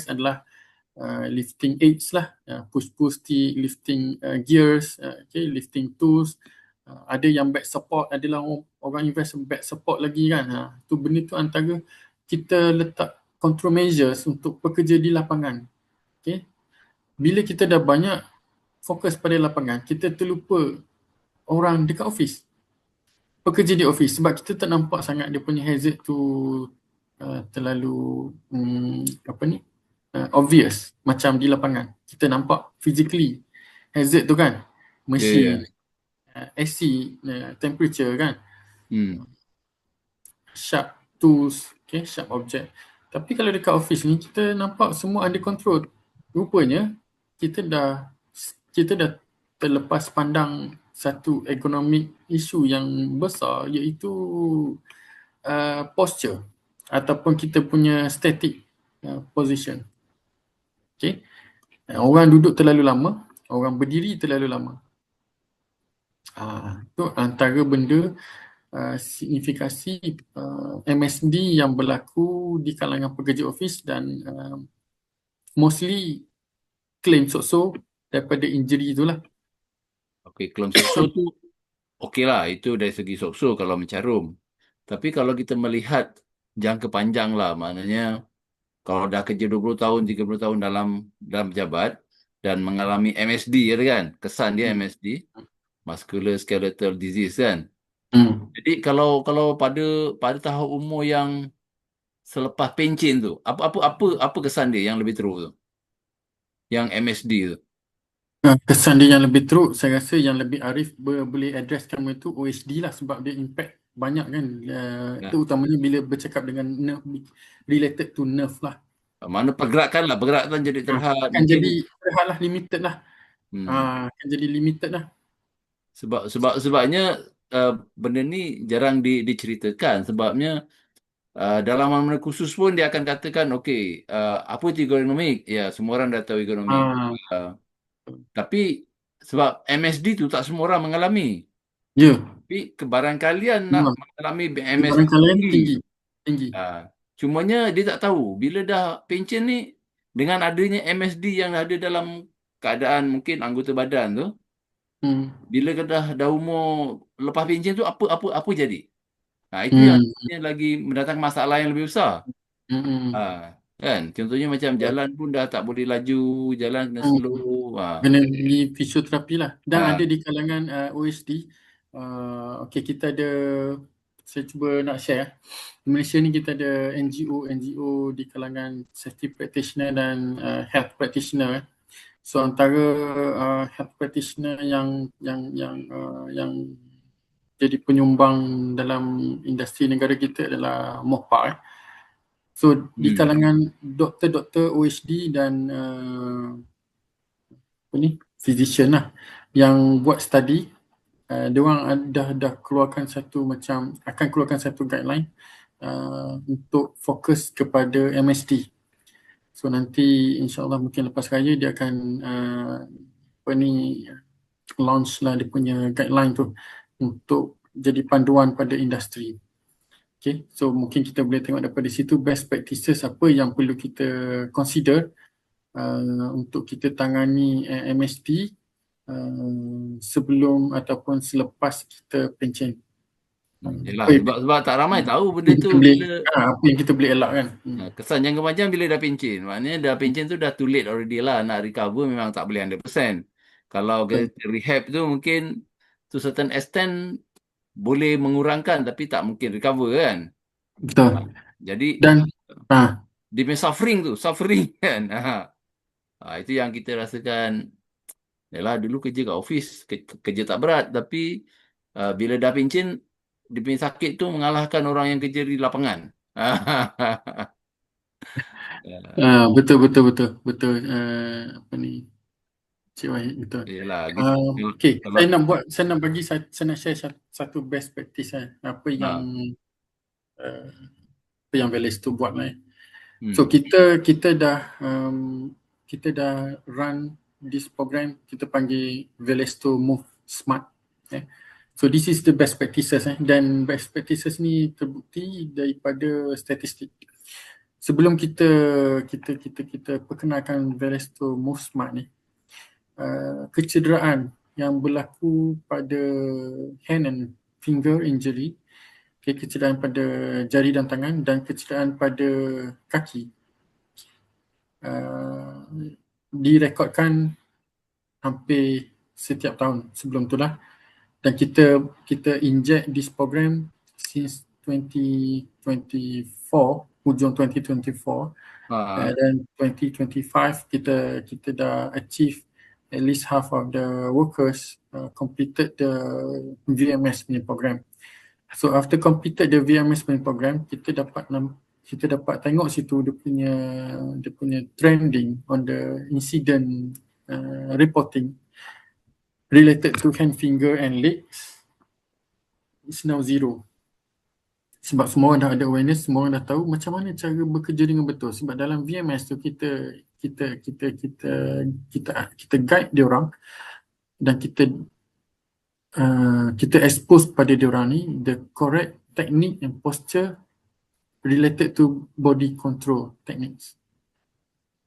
adalah lifting aids lah, push stick, lifting gears, lifting tools. Ada yang back support, adalah orang invest back support lagi kan. Tu benda tu antara kita letak control measures untuk pekerja di lapangan. Okay. Bila kita dah banyak fokus pada lapangan, kita terlupa orang dekat office, pekerja di office, sebab kita tak nampak sangat dia punya hazard tu terlalu obvious macam di lapangan. Kita nampak physically hazard tu kan, mesin, AC, temperature kan. sharp tools, okay, sharp object. Tapi kalau dekat office ni kita nampak semua under control. Rupanya kita dah terlepas pandang satu economic issue yang besar, iaitu posture ataupun kita punya static position. Okay. Orang duduk terlalu lama, orang berdiri terlalu lama. Itu antara benda signifikasi MSD yang berlaku di kalangan pekerja office dan mostly claim so daripada injury itulah. Okey, claim so tu okey lah, itu dari segi so kalau mencarum. Tapi kalau kita melihat jangka panjang lah, maknanya kalau dah kerja 20 tahun, 30 tahun dalam pejabat dan mengalami MSD kan, kesan dia MSD, musculoskeletal disease kan. Jadi kalau pada tahap umur yang selepas pencen tu, apa kesan dia yang lebih teruk tu? Yang MSD tu. Kesan dia yang lebih teruk, saya rasa yang lebih arif boleh address kamu itu OHD lah, sebab dia impact banyak kan. Terutamanya bila bercakap dengan nerve, related to nerve lah. Mana pergerakan jadi terhad. Akan jadi terhad lah, limited lah. Akan jadi limited lah. Sebabnya benda ni jarang diceritakan. Sebabnya dalam mana khusus pun dia akan katakan, okey, apa itu ergonomik? Ya, semua orang dah tahu ergonomik. Tapi sebab MSD tu tak semua orang mengalami. Ya. Tapi kebarangkalian nak mengalami MSD kebarangkalian tinggi. Cumanya dia tak tahu bila dah pencen ni, dengan adanya MSD yang ada dalam keadaan mungkin anggota badan tu, bila dah umur lepas pencen tu apa jadi? Itu yang lagi mendatang masalah yang lebih besar. Kan, contohnya macam jalan pun dah tak boleh laju, jalan kena slow. Kena pergi fisioterapi lah. Dan ada di kalangan OHD. Okey, kita ada, saya cuba nak share. Di Malaysia ni kita ada NGO di kalangan safety practitioner dan health practitioner. So antara health practitioner yang jadi penyumbang dalam industri negara kita adalah MOHPA. So di kalangan doktor-doktor OHD dan physician lah yang buat study, diorang dah keluarkan akan keluarkan satu guideline untuk fokus kepada MSD. So nanti insyaAllah mungkin lepas raya dia akan launch lah dia punya guideline tu untuk jadi panduan pada industri. Okay, so mungkin kita boleh tengok daripada situ best practices apa yang perlu kita consider untuk kita tangani MSD sebelum ataupun selepas kita pencen. Yelah, sebab tak ramai tahu benda tu apa yang kita boleh elak kan. Kesan jangka panjang bila dah pencen. Maknanya dah pencen tu dah too late already lah. Nak recover memang tak boleh 100%. Kalau rehab tu mungkin to certain extent boleh mengurangkan tapi tak mungkin recover kan. Betul. Jadi dan dia punya suffering kan. Itu yang kita rasakan. Yalah, dulu kerja kat office, kerja tak berat, tapi bila dah pencen, dia punya sakit tu mengalahkan orang yang kerja di lapangan. Betul. Apa ni? Cik Wahid, betul. Yalah, okay, saya nak bagi, saya nak share satu best practice apa yang Velesto buat lah. So kita dah run this program, kita panggil Velesto Move Smart. So this is the best practices dan best practices ni terbukti daripada statistik. Sebelum kita perkenalkan Velesto Move Smart ni, kecederaan yang berlaku pada hand and finger injury, kecederaan pada jari dan tangan dan kecederaan pada kaki direkodkan hampir setiap tahun sebelum tu lah. Dan kita inject this program since 2024, hujung 2024, dan 2025 kita dah achieve at least half of the workers completed the VMS punya program. So after completed the VMS main program, kita dapat tengok situ dia punya trending on the incident reporting related to hand, finger and legs is now zero. Sebab semua orang dah ada awareness, semua orang dah tahu macam mana cara bekerja dengan betul. Sebab dalam VMS tu kita guide dia orang dan kita expose pada dia orang ni the correct technique and posture related to body control techniques.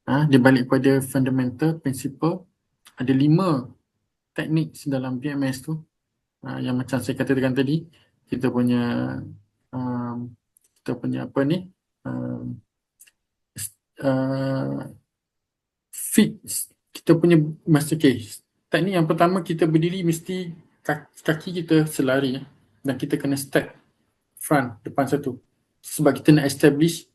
Dia balik pada fundamental principle. Ada 5 teknik dalam VMS tu yang macam saya katakan tadi, kita punya apa ni, fit, kita punya teknik yang pertama, kita berdiri mesti kaki kita selari dan kita kena step front depan satu, sebab kita nak establish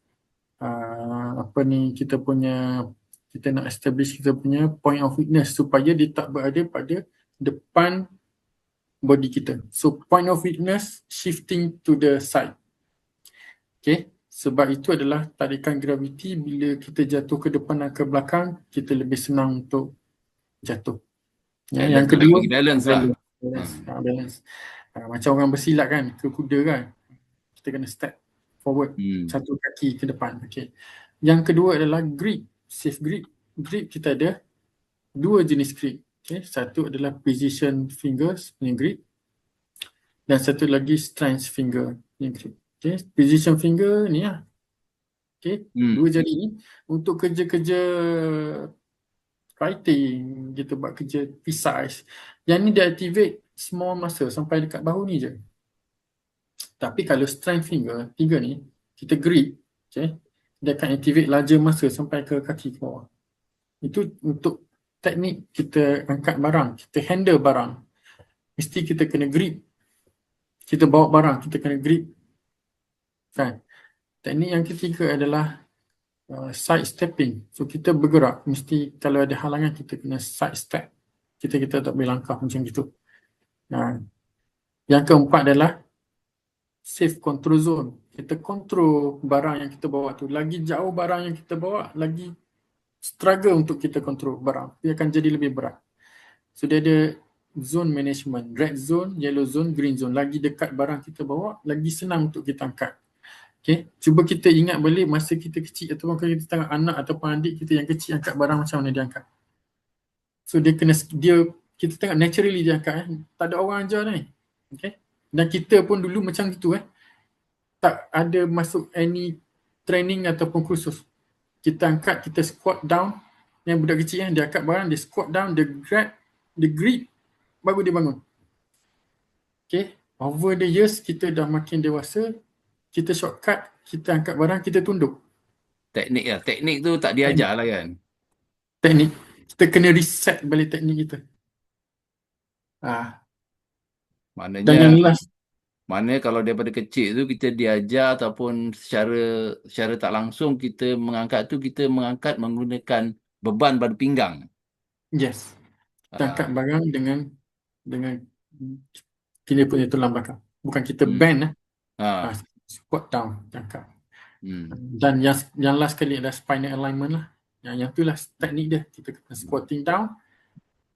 kita nak establish kita punya point of weakness supaya dia tak berada pada depan body kita. So point of weakness shifting to the side. Okay, sebab itu adalah tarikan graviti. Bila kita jatuh ke depan dan ke belakang, kita lebih senang untuk jatuh. Yang kedua, balance lah. Balance. Macam orang bersilat kan, ke kuda kan, kita kena step forward, satu kaki ke depan. Okay. Yang kedua adalah grip, safe grip. Grip kita ada 2 jenis grip. Okay. Satu adalah precision fingers punya grip dan satu lagi strength finger punya grip. Okay. Precision finger ni lah. Okay. 2 jari ni untuk kerja-kerja writing, kita buat kerja precise. Yang ni dia activate small muscle sampai dekat bahu ni je. Tapi kalau strength finger, 3 ni, kita grip, okay, dia akan activate larger muscle sampai ke kaki ke bawah. Itu untuk teknik kita angkat barang, kita handle barang. Mesti kita kena grip. Kita bawa barang, kita kena grip. Kan? Teknik yang ketiga adalah side stepping. So kita bergerak, mesti kalau ada halangan kita kena side step. Kita tak boleh langkah macam gitu. Yang keempat adalah safe control zone. Kita kontrol barang yang kita bawa tu. Lagi jauh barang yang kita bawa, lagi struggle untuk kita kontrol barang. Dia akan jadi lebih berat. So dia ada zone management, red zone, yellow zone, green zone. Lagi dekat barang kita bawa, lagi senang untuk kita angkat. Okay, cuba kita ingat balik masa kita kecil ataupun kalau kita tengok anak ataupun adik kita yang kecil angkat barang, macam mana dia angkat. So kita tengok naturally dia angkat. Tak ada orang ajar ni. Okay. Dan kita pun dulu macam gitu tak ada masuk any training ataupun kursus. Kita angkat, kita squat down. Yang budak kecil dia angkat barang, dia squat down, dia grab, dia grip, baru dia bangun. Okay, over the years kita dah makin dewasa, kita shortcut, kita angkat barang, kita tunduk. Teknik tu tak diajar lah kan. Teknik, kita kena reset balik teknik kita. Maknanya kalau daripada kecil tu kita diajar ataupun secara tak langsung kita mengangkat menggunakan beban pada pinggang. Yes. Kita angkat barang dengan kita punya tulang belakang. Bukan kita bend squat down, angkat. Dan yang last kali adalah spinal alignment lah. Yang tu lah teknik dia. Kita kena squatting down.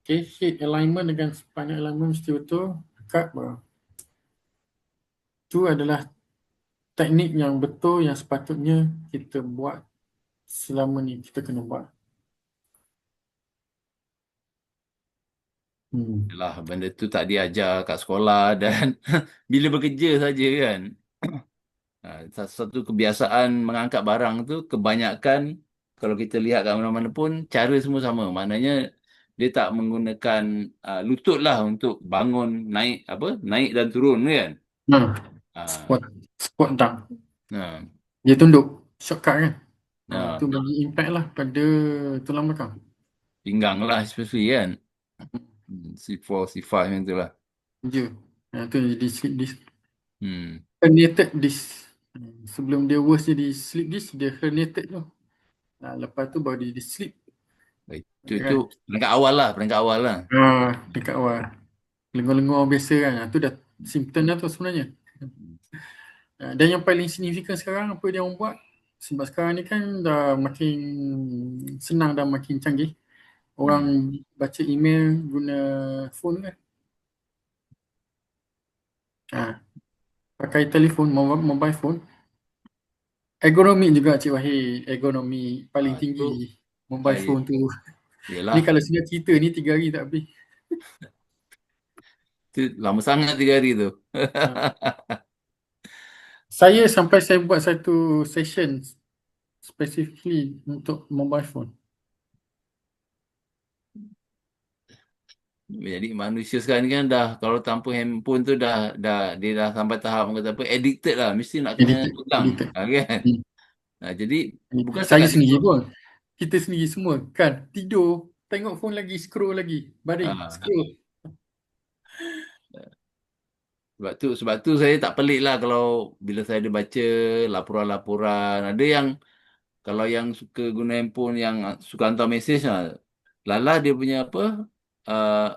Okay, head alignment dengan spinal alignment mesti betul. Angkat barang. Itu adalah teknik yang betul yang sepatutnya kita buat selama ni, kita kena buat. Yalah, benda tu tak diajar kat sekolah dan bila bekerja saja kan. Satu kebiasaan mengangkat barang tu kebanyakan kalau kita lihat kat mana-mana pun cara semua sama. Maknanya dia tak menggunakan lutut lah untuk bangun, naik dan turun kan. Squat down. Dia tunduk, shortcut kan. Itu bagi impact lah pada tulang belakang. Pinggang lah especially kan. C4, C5 macam tu lah. Ya. Itu jadi slip disc. Herniated disc. Sebelum dia worse jadi slip disc, dia herniated tu. Lepas tu baru dia slip. Itu peringkat awal lah. Peringkat awal. Lengur-lengur biasa kan. Itu dah simptom dah tu sebenarnya. Dan yang paling signifikan sekarang apa dia orang buat, sebab sekarang ni kan dah makin senang dan makin canggih. Orang baca email guna phone kan. Pakai telefon, mobile phone. Ergonomi juga Cik Wahid, ergonomi paling Itu tinggi mobile phone tu. Ni yelah, kalau sudah cerita ni 3 hari tak habis. itu lama sangat 3 hari tu. Saya buat satu session specifically untuk mobile phone. Jadi manusia sekarang ni kan dah, kalau tanpa handphone tu dia dah sampai tahap kata apa, addicted lah, mesti nak kena pegang. Edited. Kan? Hmm. Jadi bukan Saya setakat sendiri tidur. pun. Kita sendiri semua kan tidur, tengok phone lagi, scroll lagi, baring, Ah, scroll. sebab tu saya tak pelik lah kalau bila saya ada baca laporan-laporan. Ada yang kalau yang suka guna handphone, yang suka hantar mesej lah, Lala dia punya apa, uh,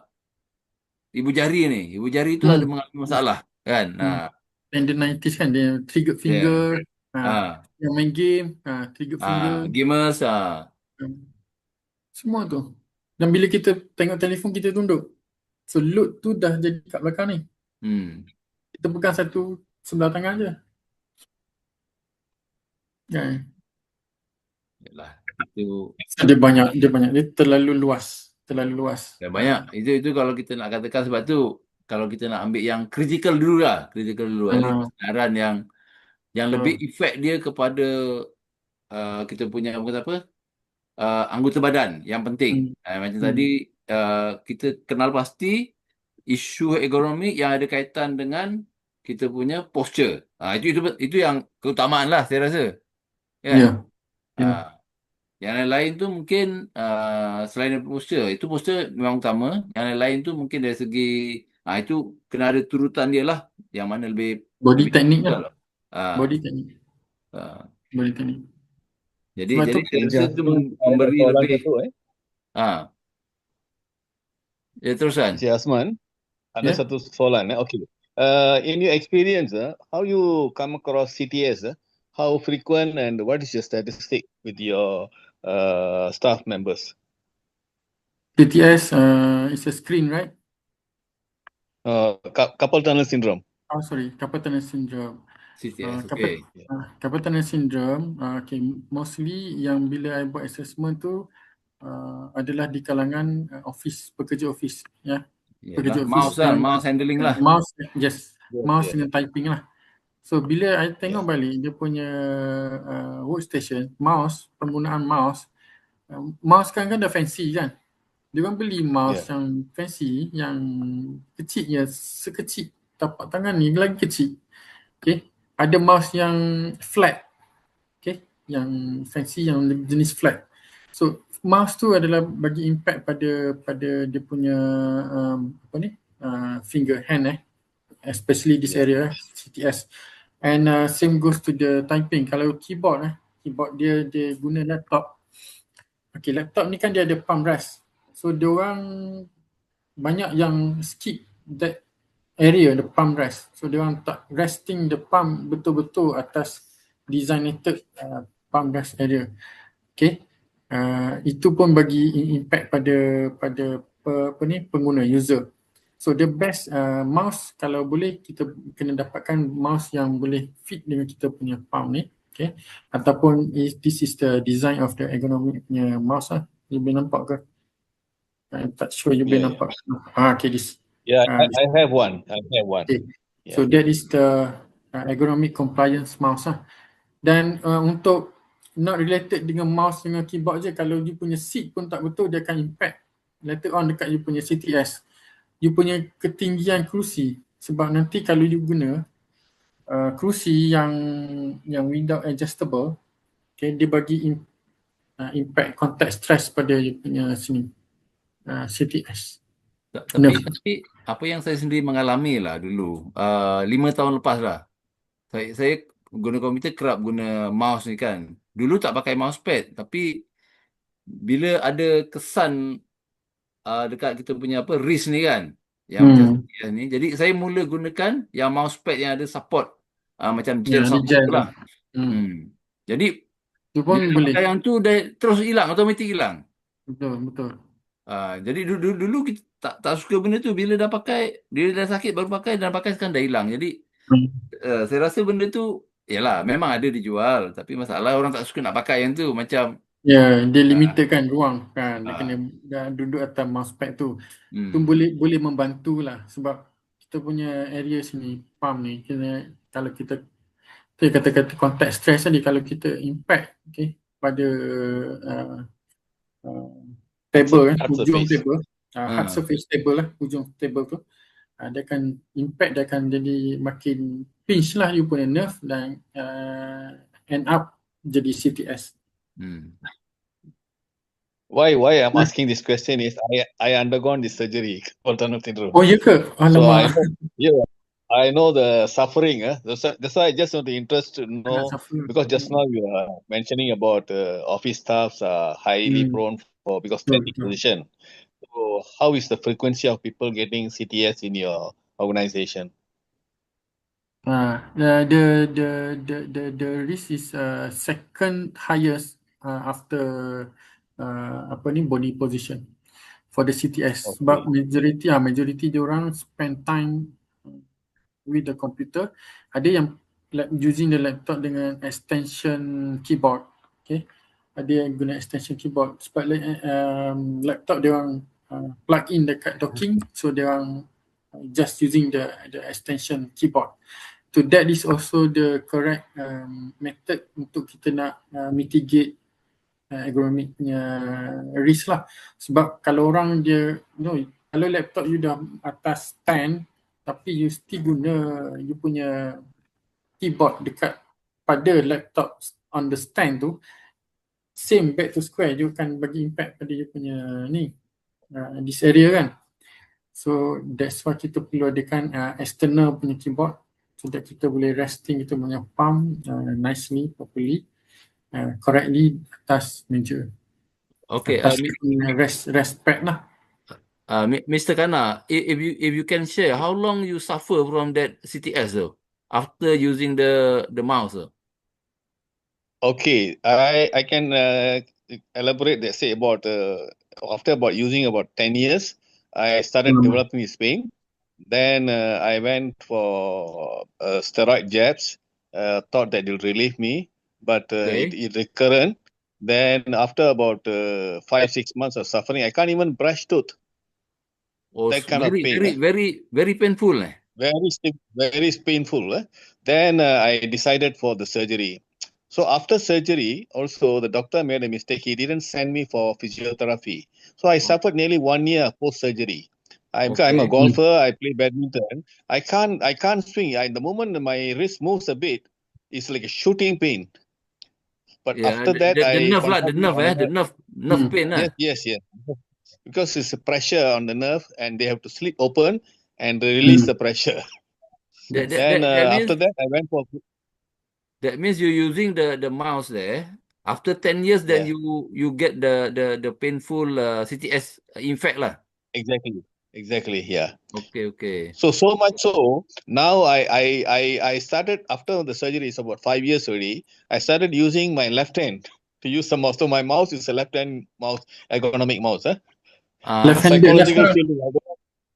ibu jari ni. Ibu jari tu ada mengalami masalah kan. Hmm. Tendinitis kan, dia trigger Yeah. finger, Ah, yang main game, trigger finger, gamers, semua tu. Dan bila kita tengok telefon kita tunduk, so load tu dah jadi kat belakang ni. Kita pegang satu sebelah tangan je. Kan? Yalah, itu Dia terlalu luas. dah banyak. Itu kalau kita nak katakan, sebab tu kalau kita nak ambil yang critical dulu lah, At least kesedaran yang lebih efek dia kepada kita punya apa, anggota badan yang penting. Macam tadi kita kenal pasti isu ergonomik yang ada kaitan dengan kita punya posture. Itu yang keutamaan lah saya rasa. Kan? Yang lain-lain tu mungkin selain dari posture, itu posture memang utama. Yang lain tu mungkin dari segi itu kena ada turutan dia lah, yang mana lebih Body lebih technique critical lah. Ah, Body technique. ah. Body technique. Jadi Sebab tu saya rasa itu memberi lebih ya terusan. Encik Asman, ada satu soalan. Okay. In your experience, how you come across CTS? How frequent and what is your statistic with your staff members? CTS is a screen, right? Carpal tunnel syndrome. Oh, sorry, carpal tunnel syndrome. CTS, Carpal tunnel syndrome, mostly yang bila I buat assessment tu adalah di kalangan pekerja office, ya. Pekerja office. Mouse handling lah. Mouse, yes. Mouse dengan typing lah. So bila I tengok balik dia punya workstation, penggunaan mouse kan dah fancy kan. Dia orang beli mouse yang fancy, yang kecil ya, sekecil tapak tangan ni, lagi kecil. Okay. Ada mouse yang flat. Okay. Yang fancy, yang jenis flat. So mouse tu adalah bagi impact pada dia punya finger, hand especially this area, CTS. And same goes to the typing. Kalau keyboard dia guna laptop. Okay, laptop ni kan dia ada palm rest. So dia orang banyak yang skip that area, the palm rest. So dia orang tak resting the palm betul-betul atas designated palm rest area. Okay. Itu pun bagi impact pada pengguna, user. So the best mouse, kalau boleh kita kena dapatkan mouse yang boleh fit dengan kita punya palm ni. Okay. Ataupun this is the design of the ergonomic mouse lah. You boleh nampak ke? I'm not sure you boleh nampak. Okay, this. Yeah, I have one. Okay. So that is the ergonomic compliance mouse lah. Dan untuk not related dengan mouse dengan keyboard je, kalau you punya seat pun tak betul, dia akan impact later on dekat you punya CTS. You punya ketinggian kerusi. Sebab nanti kalau you guna kerusi yang without adjustable, okay, dia bagi impact contact stress pada you punya sini CTS. Tapi apa yang saya sendiri mengalami lah dulu, 5 tahun lepas lah, saya guna komputer kerap guna mouse ni kan. Dulu tak pakai mousepad, tapi bila ada kesan dekat kita punya wrist ni kan, yang macam ni, jadi saya mula gunakan yang mousepad yang ada support macam Ya, gel ada sabun gel tu tu. lah. Jadi Tu pun bila dah boleh. pakai yang tu dia terus hilang, automatik hilang. Betul, betul. Jadi dulu kita tak suka benda tu, bila dah pakai, bila dah sakit baru pakai, dan pakai sekarang dah hilang. Jadi saya rasa benda tu yalah memang ada dijual, tapi masalah orang tak suka nak pakai yang tu, macam Ya, dia ah, limited kan ruang kan. Dia kena ah, dah duduk atas mousepad tu. Tu hmm. boleh membantu lah sebab kita punya area sini, pump ni, kalau kita kata contact stress tadi, kalau kita impact pada uh, uh, table Hard ujung surface. table, hard Ah. surface table lah, ujung table tu, dia akan impact, dia akan jadi makin pinch lah you punya nerve dan end up jadi CTS. Why I'm asking this question is I undergone this surgery, alternative syndrome. Oh ya ke? So Alamak. I know the suffering. That's why I just want to interest to know, because just now you are mentioning about office staffs are highly prone for because standing position. So how is the frequency of people getting CTS in your organization? The risk is second highest after body position for the CTS. Okay. Sebab majority dia orang spend time with the computer. Ada yang using the laptop dengan extension keyboard. Okay. Ada yang guna extension keyboard. Sebab laptop dia orang plug in dekat docking, so dia orang just using the extension keyboard. So that is also the correct method untuk kita nak mitigate ergonomic punya risk lah. Sebab kalau orang dia, kalau laptop you dah atas stand, tapi you still guna you punya keyboard dekat pada laptop on the stand tu, same back to square, dia akan bagi impact pada you punya ni, this area kan. So that's why kita perlu adakan external punya keyboard, so that kita boleh resting kita punya palm nicely, properly, correctly atas meja. Okay, Atas rest pad lah. Mr. Kana, if you can share how long you suffer from that CTS though, after using the mouse though? Okay, I can elaborate that. Say about after about using about 10 years, I started developing this pain. Then I went for steroid jabs. Thought that it will relieve me, but it recurrent. Then after about 5-6 months of suffering, I can't even brush tooth. That kind of pain. Very painful. Very painful. Then I decided for the surgery. So after surgery, also the doctor made a mistake. He didn't send me for physiotherapy. So I suffered nearly 1 year post-surgery. I'm a golfer. I play badminton. I can't swing. The moment my wrist moves a bit, it's like a shooting pain. But after that, the nerve pain. Yes. Because it's a pressure on the nerve, and they have to slit open and release the pressure. After that, I went for. That means you're using the mouse there. After 10 years, then you get the painful CTS infect lah. Exactly. Yeah. Okay. So much so now I started after the surgery. It's about 5 years already. I started using my left hand to use some mouse. So my mouse is a left-hand mouse, ergonomic mouse. Psychological feeling.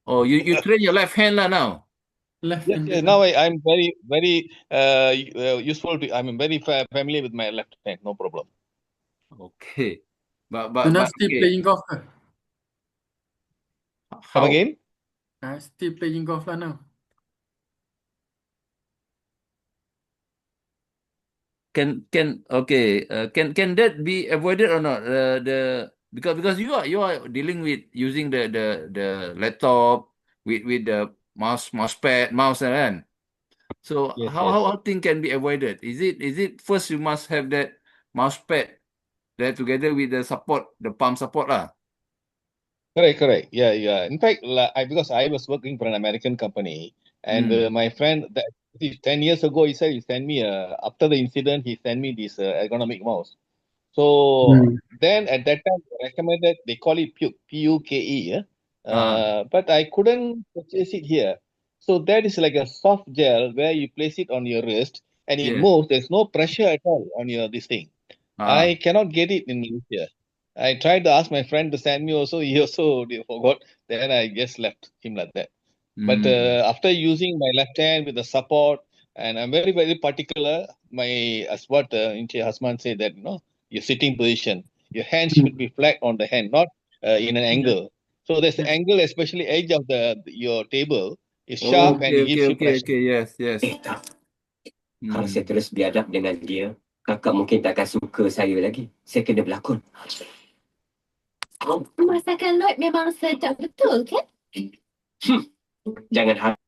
Oh, you train your left hand lah now. Yes, now I'm very useful. I'm very familiar with my left hand. No problem. Okay. But still playing golf ke? Come again? Still playing golf lah now. Can that be avoided or not? Because you are dealing with using the laptop with the mouse kan. So how thing can be avoided? Is it first you must have that mouse pad there together with the support, the palm support lah. Correct. Yeah. In fact, because I was working for an American company, and my friend, 10 years ago, he said he sent me after the incident, he sent me this ergonomic mouse. So then at that time, recommended, they call it PUKE, but I couldn't purchase it here. So that is like a soft gel where you place it on your wrist and it Yes. moves. There's no pressure at all on your this thing. I cannot get it in Malaysia. I tried to ask my friend to send me also. He also forgot. Then I just left him like that. But after using my left hand with the support, and I'm very, very particular. As what Inche Hasman said, that your sitting position, your hands should be flat on the hand, not in an Yeah. angle. So there's the Yes. angle, especially edge of your table is Oh, sharp and okay, it gives okay, you okay, pressure. okay. Yes, yes. Tak. Kalau saya terus biadab dengan dia, kakak mungkin takkan suka saya lagi. Saya kena berlakon. Masakan Lloyd memang sedap betul kan? Jangan harap.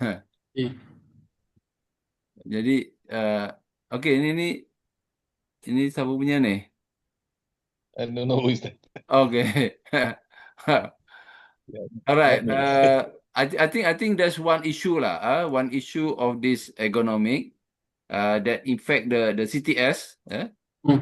Okay. Jadi, okay, ini siapa punya ni? I don't know who is that. Okay. Yeah, All right. not me. I think there's one issue lah. One issue of this ergonomic that affect the CTS. Hmm.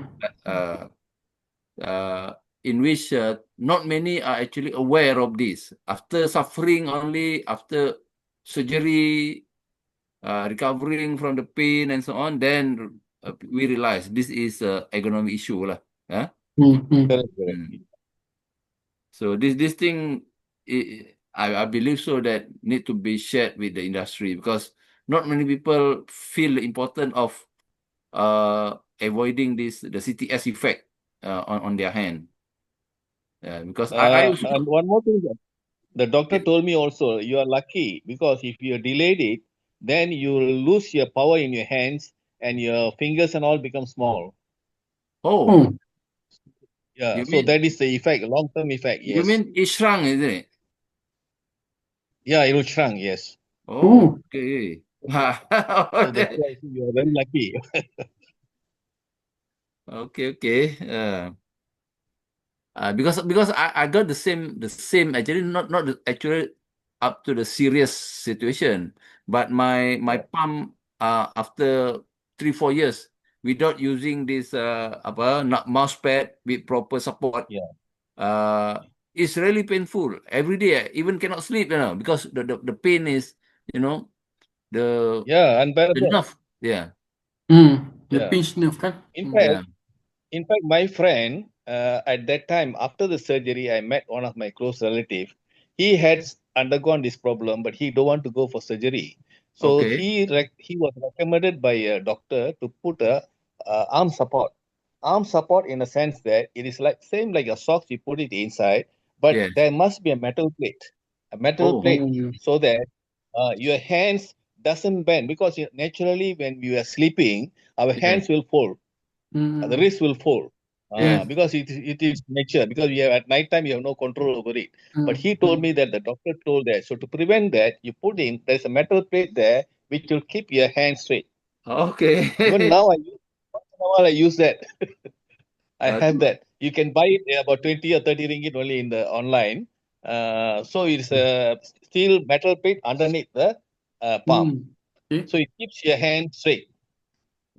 In which not many are actually aware of this. After suffering only, after surgery, recovering from the pain and so on, then we realize this is a ergonomic issue lah. Correct. So this thing, I believe so that need to be shared with the industry because not many people feel the importance of avoiding the CTS effect on their hand. Because I also, And one more thing, the doctor told me also, you are lucky because if you delayed it, then you will lose your power in your hands and your fingers and all become small. oh, Yeah, You so mean- that is the effect, long-term effect. you Yes. mean it shrunk, isn't it? Yeah, it will shrunk. Yes. Oh, okay. So that's why I think you are very lucky. Okay. Because I got the same actually not actually up to the serious situation, but my palm after 3-4 years without using this not mouse pad with proper support. Yeah. It's really painful every day. I even cannot sleep, because the pain is, the Yeah, unbearable. nerve. Yeah. The Yeah. pinch nerve kan? In Yeah. fact, my friend, at that time, after the surgery, I met one of my close relatives. He had undergone this problem, but he don't want to go for surgery. So Okay. he was recommended by a doctor to put a arm support. Arm support in a sense that it is like same like a socks, you put it inside, but Yes. there must be a metal plate, so that your hands doesn't bend because naturally when we are sleeping, our Yeah. hands will fold. The wrist will fold Yes. because it is nature. Because we have at night time you have no control over it. But he told me that the doctor told that. So to prevent that, you put in there's a metal plate there which will keep your hands straight. Okay. Even now once in a while I use that. I Uh, have that. You can buy it about 20 or 30 ringgit only in the online. So it's a steel metal plate underneath the palm. Okay. So it keeps your hand straight.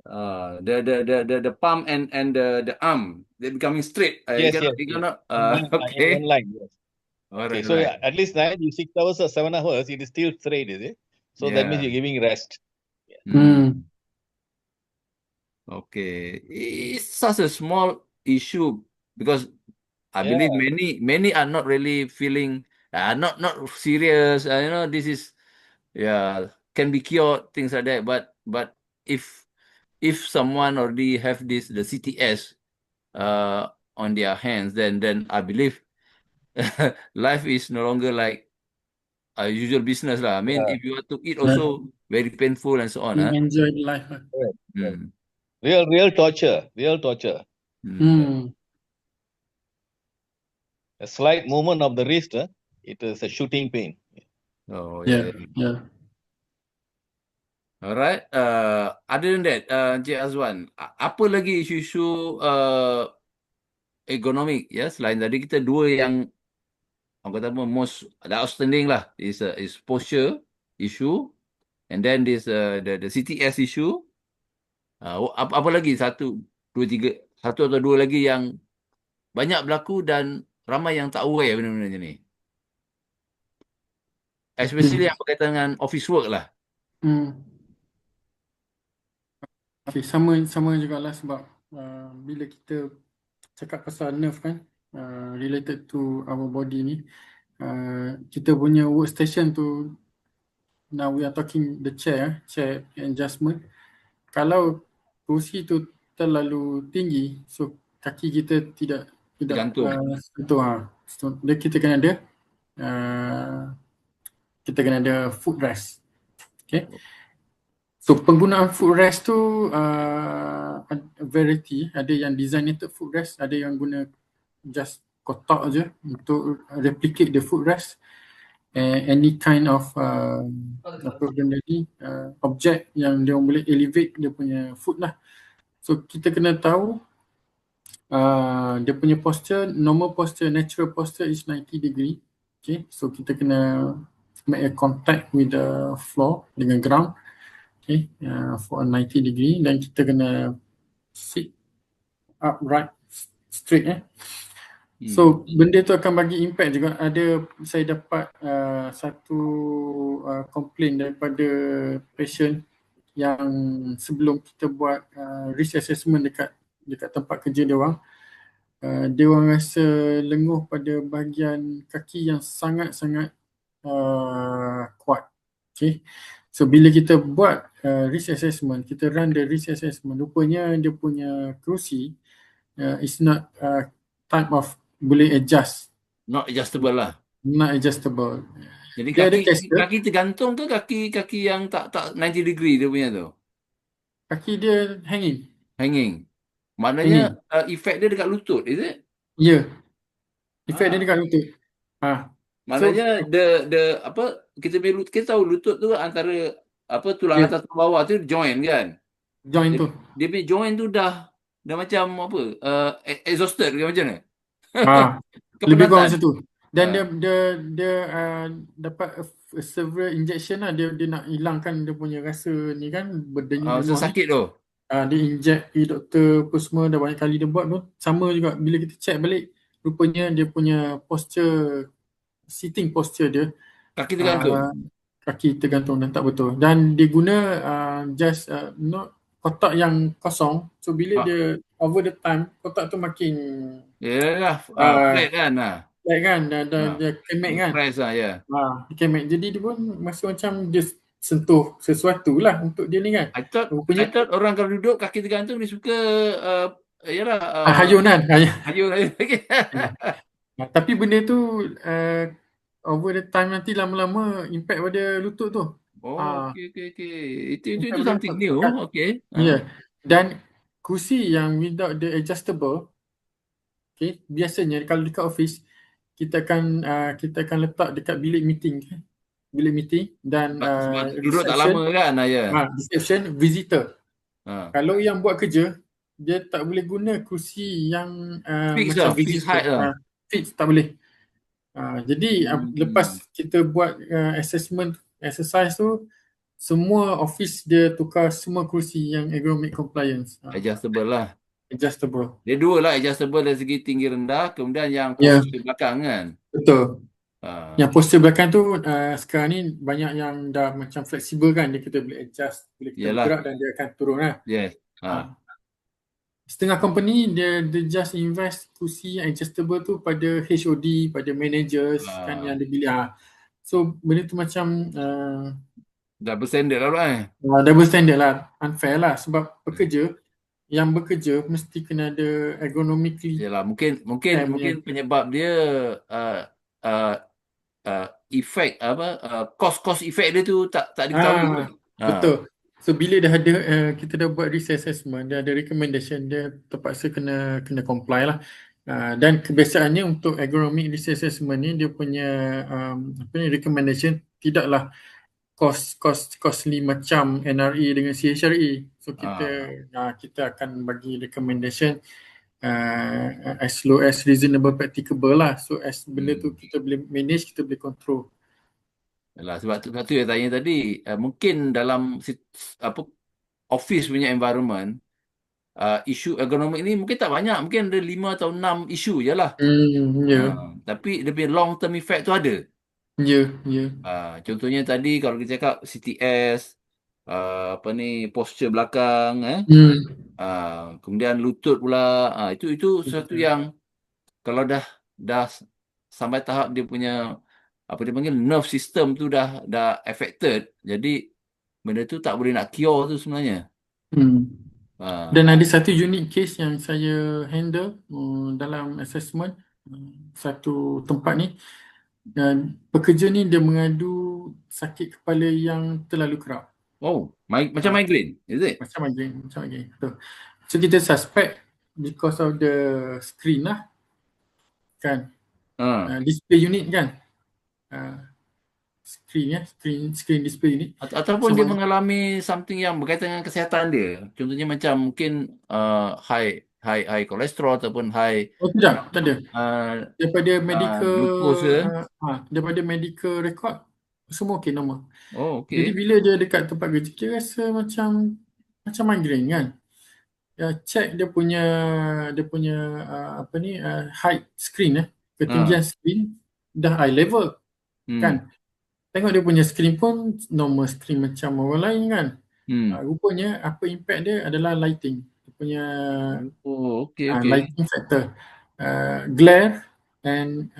the palm and the arm, they're becoming straight. Yes, You yes. cannot, In okay. one line, yes. All Okay, right, so right. at least 6 hours or 7 hours, it is still straight, is it? So that means Yeah. you're giving rest. Okay. It's such a small issue because I Yeah. believe many are not really feeling, not serious. This is, can be cured, things like that. But if someone already have the CTS on their hands, then I believe life is no longer like a usual business lah. I mean, Yeah. if you want to eat also very painful and so on. Enjoy the life. Mm. Real torture. Real torture. A slight movement of the wrist, it is a shooting pain. Oh, Yeah. Alright. Other than that, Encik Azwan, apa lagi isu-isu ergonomik, selain tadi kita dua yang orang kata apa, most outstanding lah is posture issue, and then this the CTS issue. Apa lagi satu atau dua lagi yang banyak berlaku dan ramai yang tak aware benda-benda macam ni. Especially yang berkaitan dengan office work lah. Okay, sama jugalah sebab bila kita cakap pasal nerve kan, related to our body ni, kita punya workstation tu, now we are talking the chair adjustment. Kalau kursi tu terlalu tinggi, so kaki kita tidak Tergantung. sentuh. So, kita kena ada foot rest. Okay. So penggunaan footrest tu variety, ada yang designated footrest, ada yang guna just kotak je untuk replicate the footrest. Any kind of apa benda ni, object yang dia boleh elevate dia punya foot lah. So kita kena tahu dia punya posture, normal posture, natural posture is 90 degree. Okay, so kita kena make a contact with the floor dengan ground. Okay, for a 90 degree, dan kita kena sit upright straight. So benda tu akan bagi impact juga. Saya dapat satu complaint daripada patient yang sebelum kita buat risk assessment dekat tempat kerja dia orang, dia orang rasa lenguh pada bahagian kaki yang sangat-sangat kuat. Okay. So bila kita buat risk assessment, kita run the risk assessment, rupanya dia punya kerusi is not type of boleh adjust. Not adjustable lah. Not adjustable. Jadi Dia ada kaki tergantung ke kaki yang tak 90 degree dia punya tu? Kaki dia hanging. Hanging. Maknanya efek dia dekat lutut, is it? Ya. Efek dia dekat lutut. Maknanya kita tahu lutut tu antara tulang atas dan bawah tu joint kan? Joint tu. Dia punya joint tu dah macam apa? Exhausted ke macam mana? Lebih kurang macam tu. Dan dia dapat several injection lah. Dia nak hilangkan dia punya rasa ni kan, berdenyut. So sakit tu. Dia inject, doktor apa semua dah banyak kali dia buat tu. Sama juga bila kita check balik, rupanya dia punya posture, sitting posture dia, kaki tergantung. Kaki tergantung dan tak betul. Dan dia guna just kotak yang kosong. So bila dia over the time, kotak tu makin flat kan. Flat kan, dia kemek kan. Press lah, ya. Kemek. Jadi dia pun masih macam dia sentuh sesuatu lah untuk dia ni kan. I thought orang kalau duduk kaki tergantung dia suka hayunan. Hayun lagi. Tapi benda tu over the time nanti lama-lama impact pada lutut tu. Okay. Itu something new. Okay. Ya. Dan kursi yang without the adjustable, okay, biasanya kalau dekat office kita akan letak dekat bilik meeting. Dan duduk tak lama kan. Reception visitor. Kalau yang buat kerja, dia tak boleh guna kursi yang macam fixed height lah. Fixed tak boleh. Jadi lepas kita buat assessment exercise tu, semua office dia tukar semua kursi yang ergonomic compliance. Adjustable lah. Adjustable. Dia dua lah, adjustable dari segi tinggi rendah, kemudian yang postur belakang kan. Betul. Yang postur belakang tu sekarang ni banyak yang dah macam fleksibel kan, dia kita boleh adjust, boleh kita bergerak dan dia akan turun lah. Yes. Setengah company dia just invest kursi yang adjustable tu pada HOD, pada managers kan yang dia pilih. So benda tu macam double standard lah double standard lah, unfair lah sebab pekerja yang bekerja mesti kena ada ergonomically. Yalah, mungkin penyebab dia efek cost efek dia tu tak diketahui. Betul. So bila dah ada kita dah buat risk assessment, dia ada recommendation, dia terpaksa kena comply lah. Dan kebiasaannya untuk ergonomic risk assessment ni dia punya recommendation tidaklah costly macam NRA dengan CHRA. So kita akan bagi recommendation as low as reasonable practicable lah. So as benda tu kita boleh manage, kita boleh control. Yalah, sebab tu saya tanya tadi, mungkin dalam office punya environment, isu ergonomik ni mungkin tak banyak, mungkin ada 5 atau 6 isu je lah. Tapi dia punya long term effect tu ada. Ya, ya. Contohnya tadi kalau kita cakap CTS, apa ni, posture belakang, Hmm. kemudian lutut pula, itu sesuatu yang kalau dah sampai tahap dia punya apa dia panggil nerve system tu dah affected, jadi benda tu tak boleh nak cure tu sebenarnya. Hmm. Ah, Dan ada satu unique case yang saya handle dalam assessment satu tempat ni. Dan pekerja ni dia mengadu sakit kepala yang terlalu kerap. macam migraine, is it? Macam migraine. Betul. So kita suspect because of the screen lah kan. Display unit kan. Screen display unit. Ataupun dia mengalami something yang berkaitan dengan kesihatan dia. Contohnya macam mungkin high kolesterol ataupun high tidak, tak ada. Daripada glucose ke? Daripada medical record semua okey, normal. Okay. Jadi bila dia dekat tempat kerja dia rasa macam migraine kan. Check dia punya height screen ketinggian screen dah eye level kan. Tengok dia punya screen pun normal screen macam orang lain kan. Rupanya apa impact dia adalah lighting. Dia punya okay. lighting factor. Glare and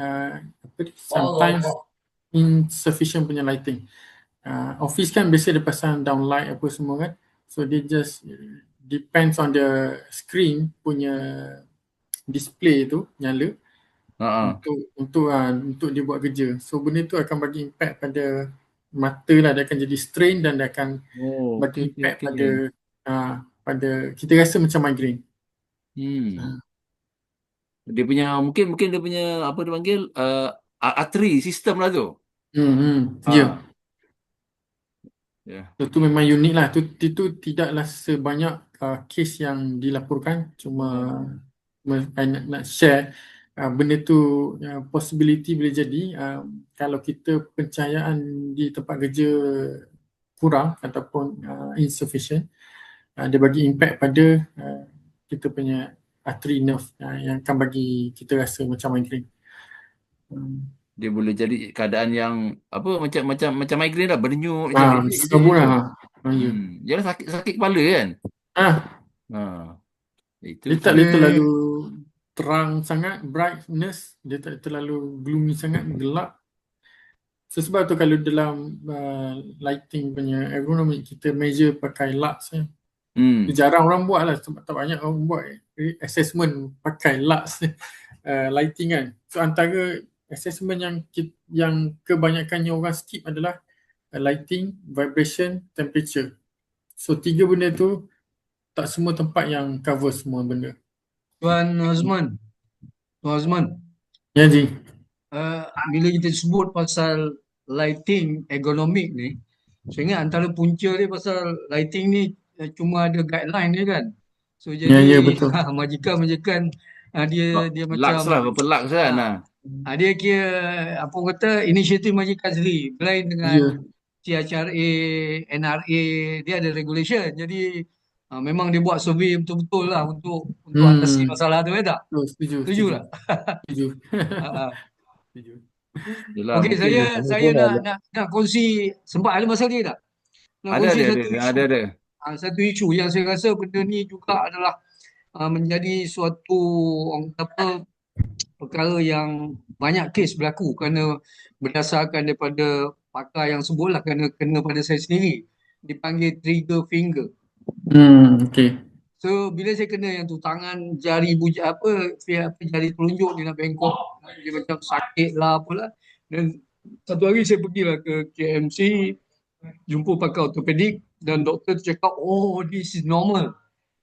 sometimes insufficient punya lighting. Office kan biasa dia pasang downlight apa semua kan. So dia just depends on the screen punya display tu nyala untuk dia buat kerja. So benda tu akan bagi impact pada mata lah, dia akan jadi strain dan dia akan bagi impact pada kita rasa macam migraine. Dia punya mungkin dia punya apa dia panggil artery system lah tu. Itu memang unik lah. Itu tidaklah sebanyak kes yang dilaporkan. Cuma nak share benda tu possibility boleh jadi kalau kita pencahayaan di tempat kerja kurang ataupun insufficient, dia bagi impact pada kita punya artery nerve yang akan bagi kita rasa macam migraine. Dia boleh jadi keadaan yang apa macam migraine lah, berdenyut macam Jangan sakit kepala kan. Dia tak terlalu terang sangat, brightness dia tak terlalu gloomy sangat, gelap. So, sebab tu kalau dalam lighting punya ergonomik kita measure pakai lux jarang orang buat lah sebab tak banyak orang buat assessment pakai lux lighting kan. So antara assessment yang kebanyakannya orang skip adalah lighting, vibration, temperature. So 3 benda tu tak semua tempat yang cover semua benda. Tuan Azman. Ya, Ji. Bila kita sebut pasal lighting ergonomik ni, saya ingat antara punca dia pasal lighting ni cuma ada guideline dia kan. So jadi betul. majikan dia macam lux lah, berapa lux kan. Dia kira apa kata inisiatif majikan sendiri lain dengan CHRA, NRA, dia ada regulation. Jadi memang dia buat survey betul-betul lah untuk atasi masalah tu tak? Setuju lah. Setuju. Okey, saya nak kongsi, sempat ada masa lagi tak? Nak kongsi ada. Satu isu yang saya rasa benda ni juga adalah menjadi suatu perkara yang banyak kes berlaku kerana berdasarkan daripada pakar yang sebutlah kena pada saya sendiri, dipanggil trigger finger. Okey. So bila saya kena yang tu tangan jari jari telunjuk dia nak bengkok, dia macam sakit lah apalah. Dan satu hari saya pergilah ke KMC jumpa pakar ortopedik dan doktor tu cakap, this is normal.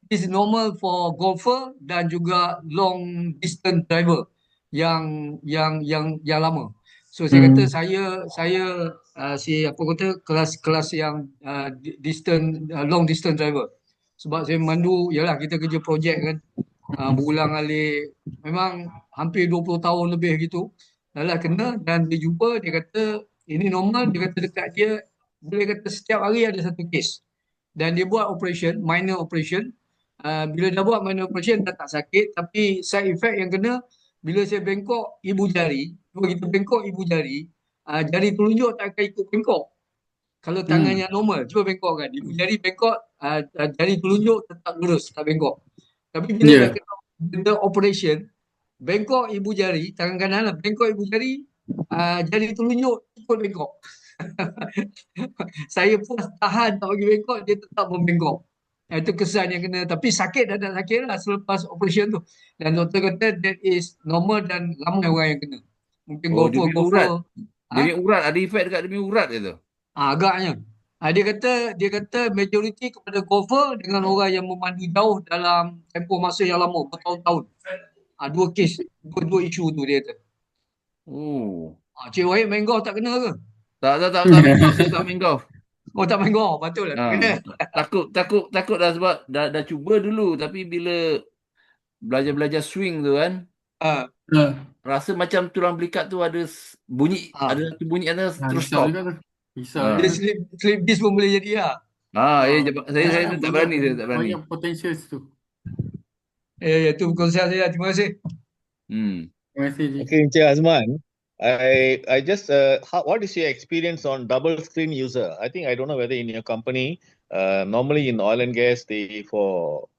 This is normal for golfer dan juga long distance driver yang lama. So saya kata kelas yang long distance driver. Sebab saya memandu, yalah kita kerja projek kan, berulang kali, memang hampir 20 tahun lebih gitu. Dah kena dan dia jumpa, dia kata ini normal, dia kata dekat dia, boleh kata setiap hari ada satu kes. Dan dia buat operation, minor operation. Bila dah buat minor operation dah tak sakit, tapi side effect yang kena, bila saya bengkok ibu jari, kita bengkok ibu jari, jari telunjuk tak akan ikut bengkok. Kalau tangannya normal, cuba bengkokkan. Ibu jari bengkok, jari telunjuk tetap lurus, tak bengkok. Tapi bila dah kena benda operation, bengkok ibu jari, tangan kanan lah, bengkok ibu jari, jari telunjuk ikut bengkok. Saya pun tahan tak bagi bengkok, dia tetap membengkok. Itu kesan yang kena. Tapi sakit dah sakit lah selepas operation tu. Dan doktor kata that is normal dan ramai orang yang kena. Mungkin Oh, dia punya urat. golfer. Dia punya urat. Ada efek dekat dia punya urat ke tu? Agaknya. Dia kata majoriti kepada golfer dengan orang yang memandu jauh dalam tempoh masa yang lama, bertahun-tahun. Dua kes, dua isu tu dia kata. Oh. Cik Wahid main golf tak kena ke? Tak main golf. Saya tak main golf. Oh, tak main golf, patut lah tak kena. Takut dah sebab dah cuba dulu, tapi bila belajar swing tu kan, rasa macam tulang belikat tu ada bunyi, ada satu bunyi terus stop. Dia slip disc pun boleh jadi lah. Saya tak berani. Banyak potensial tu. Itu konsep saya. Terima kasih. Terima kasih. Okay, Encik Azman. I just what is your experience on double screen user? I think I don't know whether in your company, normally in oil and gas, they for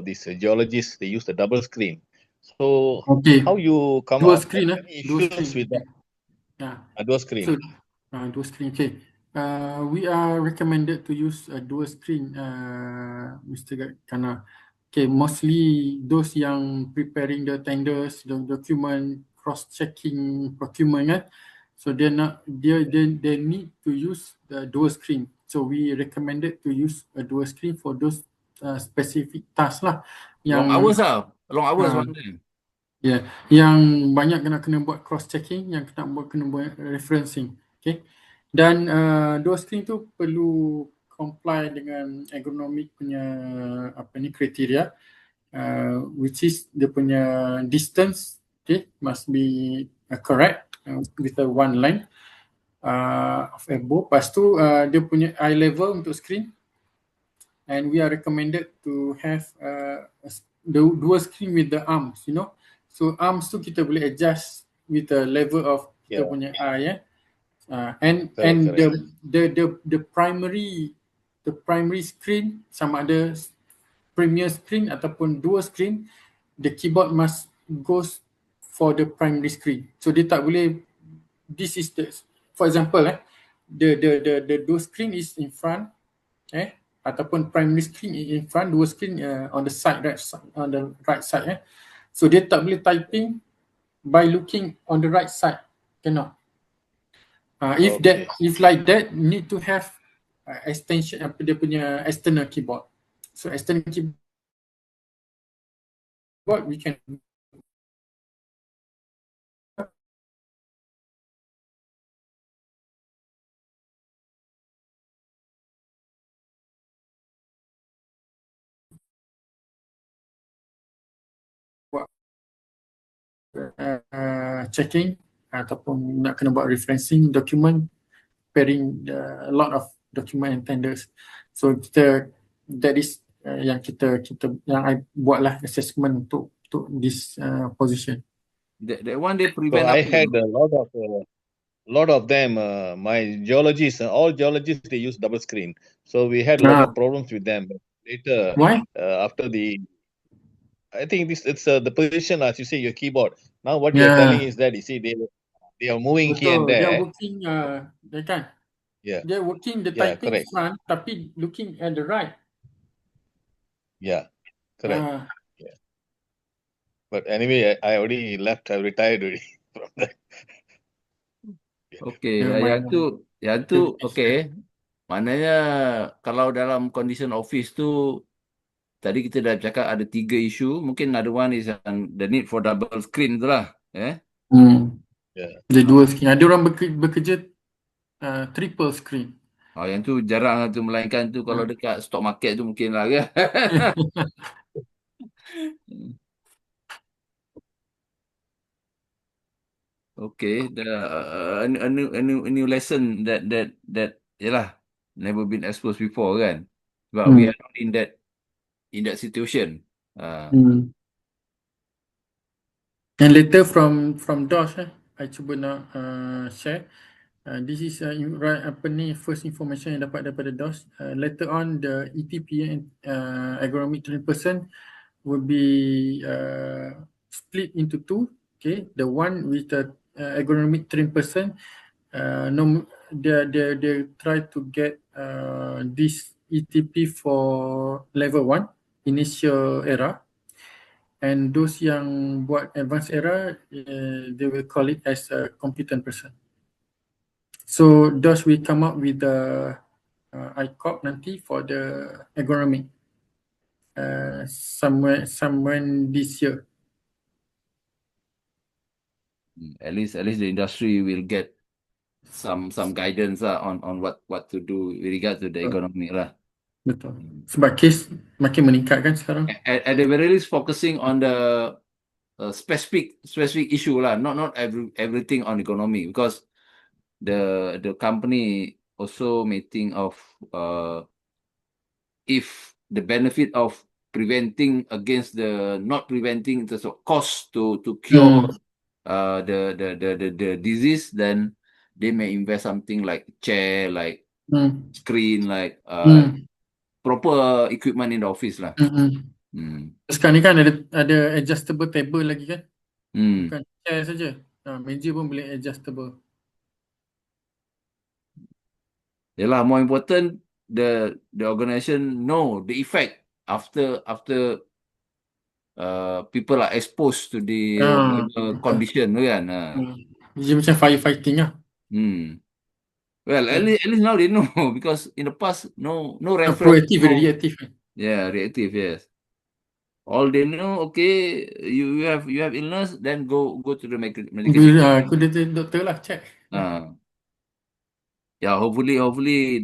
these geologists, they use the double screen. So how you come dual up screen, with that? Dual screen. So, dual screen. Okay. We are recommended to use a dual screen, Mr. Kana. Okay, mostly those yang preparing the tenders, the document, cross-checking procurement kan. So they need to use the dual screen. So we recommended to use a dual screen for those specific tasks lah. Long hours mana? Yeah, yang banyak kena buat cross-checking, yang kena buat referencing. Okay. Dan dual screen tu perlu comply dengan ergonomic punya kriteria, which is dia punya distance, okay, must be correct with a one line of elbow. Lepas tu dia punya eye level untuk screen, and we are recommended to have the dual screen with the arms, so arms tu kita boleh adjust with the level of kita punya eye, and the primary screen, sama ada premier screen ataupun dual screen, the keyboard must goes for the primary screen. So dia tak boleh, this is the, for example the dual screen is in front, ataupun primary screen is in front, dual screen on the side, on the right side. So dia tak boleh typing by looking on the right side, cannot. If like that, need to have extension, dia punya external keyboard. So external keyboard we can checking ataupun nak kena buat referencing document, preparing a lot of document and tenders. So that is yang I buatlah assessment untuk this position. That one they prevent. So I had a lot of them. My geologists, all geologists, they use double screen. So we had a lot of problems with them. But later, why? After I think it's the position, as you say, your keyboard. Now what you're telling is that you see they are moving here and there. They are working. They can. Yeah. They're working the typing front, tapi looking at the right. Yeah, correct. Yeah. But anyway, I already left. I retired already from that. Okay, yang tu okay. Maknanya kalau dalam condition office tu, tadi kita dah cakap ada 3 isu. Mungkin another one is the need for double screen tu lah. Yeah. The dual screen. Ada orang bekerja triple screen. Yang tu jarang tu, melainkan tu kalau dekat stock market tu mungkin lah kan. Okay, a new lesson that yalah, never been exposed before kan. But we are not in that situation. And later from DOS, I cuba nak share. This is first information yang dapat daripada DOS. Later on, the ETP and agronomic 20% will be split into two. Okay, the one with the agronomic 3%, they try to get this ETP for level 1 initial era, and those yang buat advanced era, they will call it as a competent person. So thus we come up with the ICOP nanti for the agronomy somewhere this year. At least the industry will get some guidance on what to do with regard to the economy lah. Betul. Sebab kes makin meningkat kan sekarang. At the very least, focusing on the specific issue lah, not everything on economy, because the company also may think of if the benefit of preventing against the not preventing in terms of cost to cure the disease, then they may invest something like chair, like screen, like proper equipment in the office lah. Sekarang ni kan ada adjustable table lagi kan, bukan chair saja, meja pun boleh adjustable. Yalah, more important the organisation know the effect after people are exposed to the condition tu kan. Dia macam firefighting lah. Well, at least now they know, because in the past no reference. Proactive and reactive. Yeah, reactive, yes. All they know, okay, you have illness, then go to the medical center. Aku doktor lah, check. Yeah, hopefully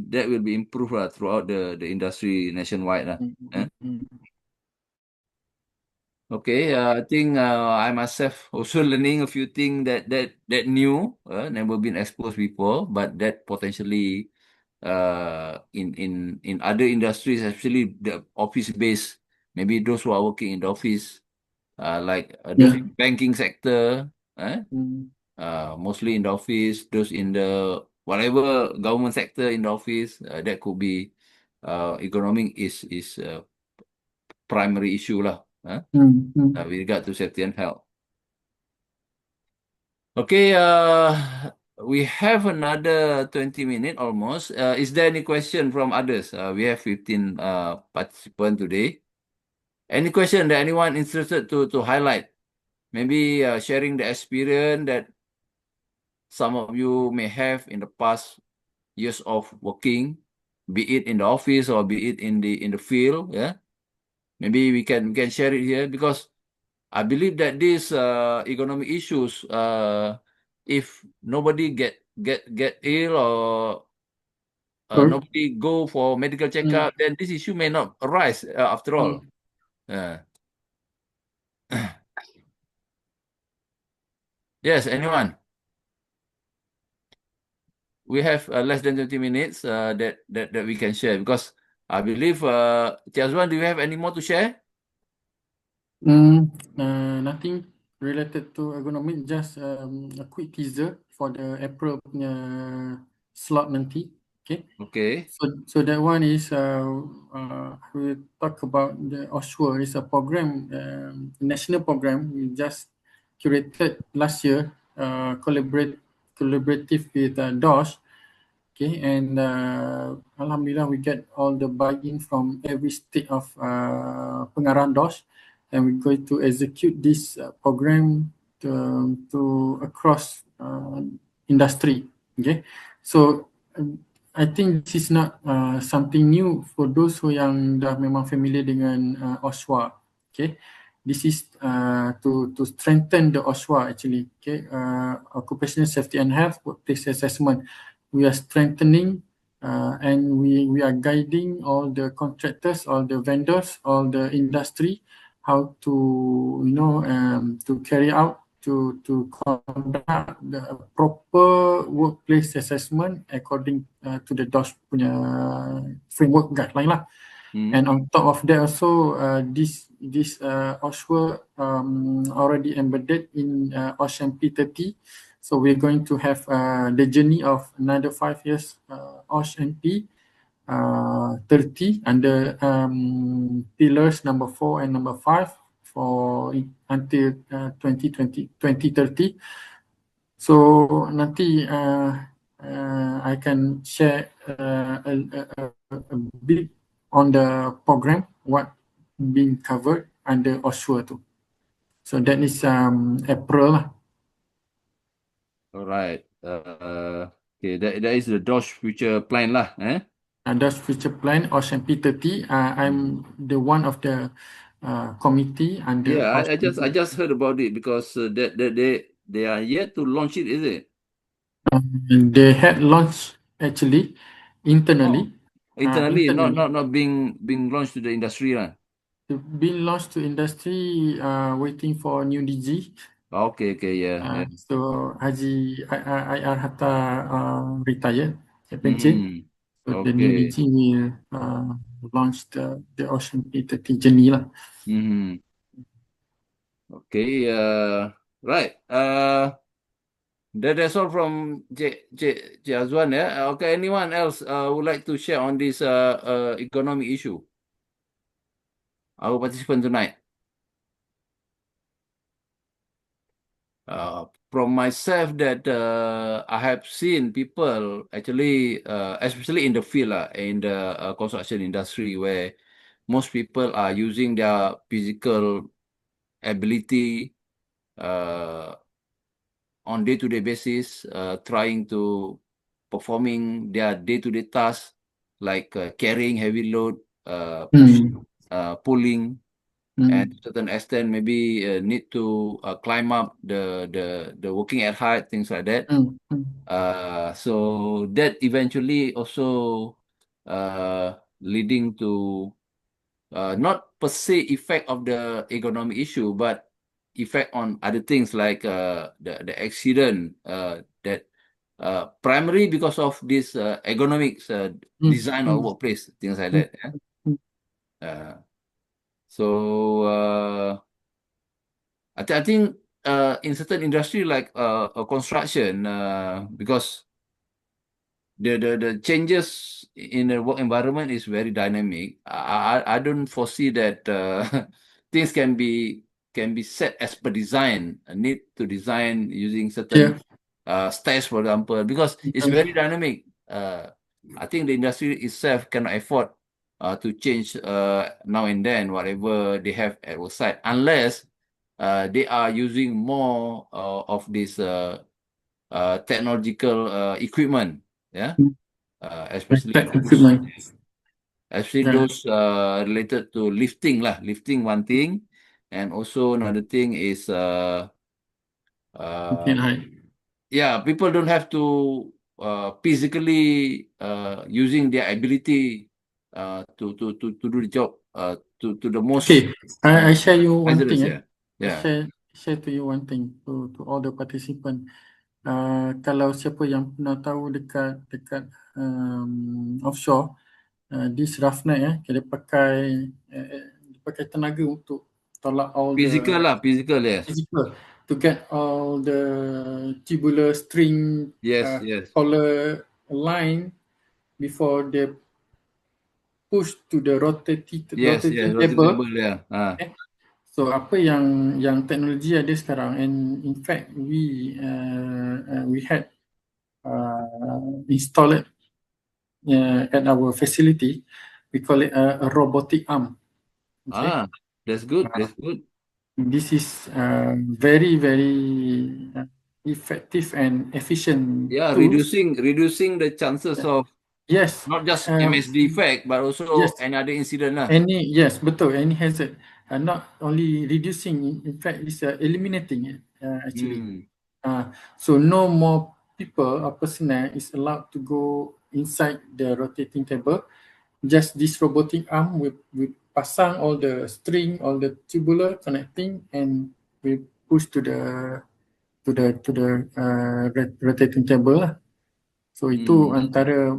that will be improved throughout the industry nationwide lah. Okay, I think I myself also learning a few things that new, never been exposed before, but that potentially in other industries, especially the office based, maybe those who are working in the office, like those in banking sector, mostly in the office, those in the whatever government sector in the office, that could be economic is primary issue lah. With regard to safety and health. Okay, we have another 20 minutes almost. Is there any question from others? We have 15 participants today. Any question that anyone interested to highlight? Maybe sharing the experience that some of you may have in the past years of working, be it in the office or be it in the field. Yeah. Maybe we can share it here, because I believe that these economic issues, if nobody get ill or nobody go for medical checkup, then this issue may not arise after all. Yes, anyone? We have less than 20 minutes that we can share, because I believe, Azwan, do you have any more to share? Nothing related to ergonomic, just a quick teaser for the April punya slot nanti. Okay. So that one is we talk about the OSHWA. It's a program, national program we just curated last year, collaborative with DOS. Okay, and Alhamdulillah we get all the buy-in from every state of pengarah DOS, and we're going to execute this program to across industry. Okay, so I think this is not something new for those who yang dah memang familiar dengan OSHWA. Okay, this is to strengthen the OSHWA actually. Okay, occupational safety and health workplace assessment. We are strengthening and we are guiding all the contractors, all the vendors, all the industry, how to to carry out to conduct the proper workplace assessment according to the DOS punya framework guideline lah. And on top of that also, this OSHWA already embedded in OSH MP 30 So we're going to have the journey of another 5 years, OSH MP 30 under pillars number 4 and number 5 for until 2030. So nanti I can share a bit on the program what being covered under OSHWA tu. So that is April lah. Alright. Okay, that is the DOSH future plan lah. That's future plan OSH MP 30. I'm the one of the committee under Yeah, OSH I just heard about it because that they are yet to launch it, is it? They had launched actually internally. Internally, Internally. not being launched to the industry lah. Being launched to industry, waiting for new DG. Okay, yeah. So Haji IR Hatta retired, pencen. So the new Okay. DG will launch the Ocean P30 journey lah. Okay, right. That's all from Cik Azwan. Okay, anyone else would like to share on this economic issue? Our participant tonight. From myself, that I have seen people actually, especially in the field, in the construction industry, where most people are using their physical ability on day-to-day basis, trying to performing their day-to-day tasks like carrying heavy load, pulling, and to a certain extent maybe need to climb up the working at height, things like that. So that eventually also leading to not per se effect of the economic issue, but effect on other things like the accident that primarily because of this ergonomics design of workplace, things like that. So I think in certain industry like construction, because the changes in the work environment is very dynamic. I don't foresee that things can be set as per design. Need to design using certain stairs, for example, because it's very dynamic. I think the industry itself cannot afford to change now and then whatever they have at work site, unless they are using more of this technological equipment, especially those related to lifting lah. Lifting one thing, and also another thing is people don't have to physically using their ability to do the job to the most. I share you one thing. I share to you one thing to all the participants. Kalau siapa yang pernah tahu dekat offshore, this roughneck dia pakai tenaga untuk tolak all physical, yes. Physical to get all the tubular string collar line before they push to the rotating table. So apa yang teknologi ada sekarang, and in fact we had installed it at our facility. We call it a robotic arm. Okay? That's good. That's good. This is very effective and efficient. Yeah, tools. reducing the chances of not just MSD effect but also another incident lah. Betul, any hazard. Not only reducing, in fact, it's eliminating it actually. So no more people or personnel is allowed to go inside the rotating table. Just this robotic arm with pasang all the string, all the tubular connecting, and we push to the rotating table lah. So itu antara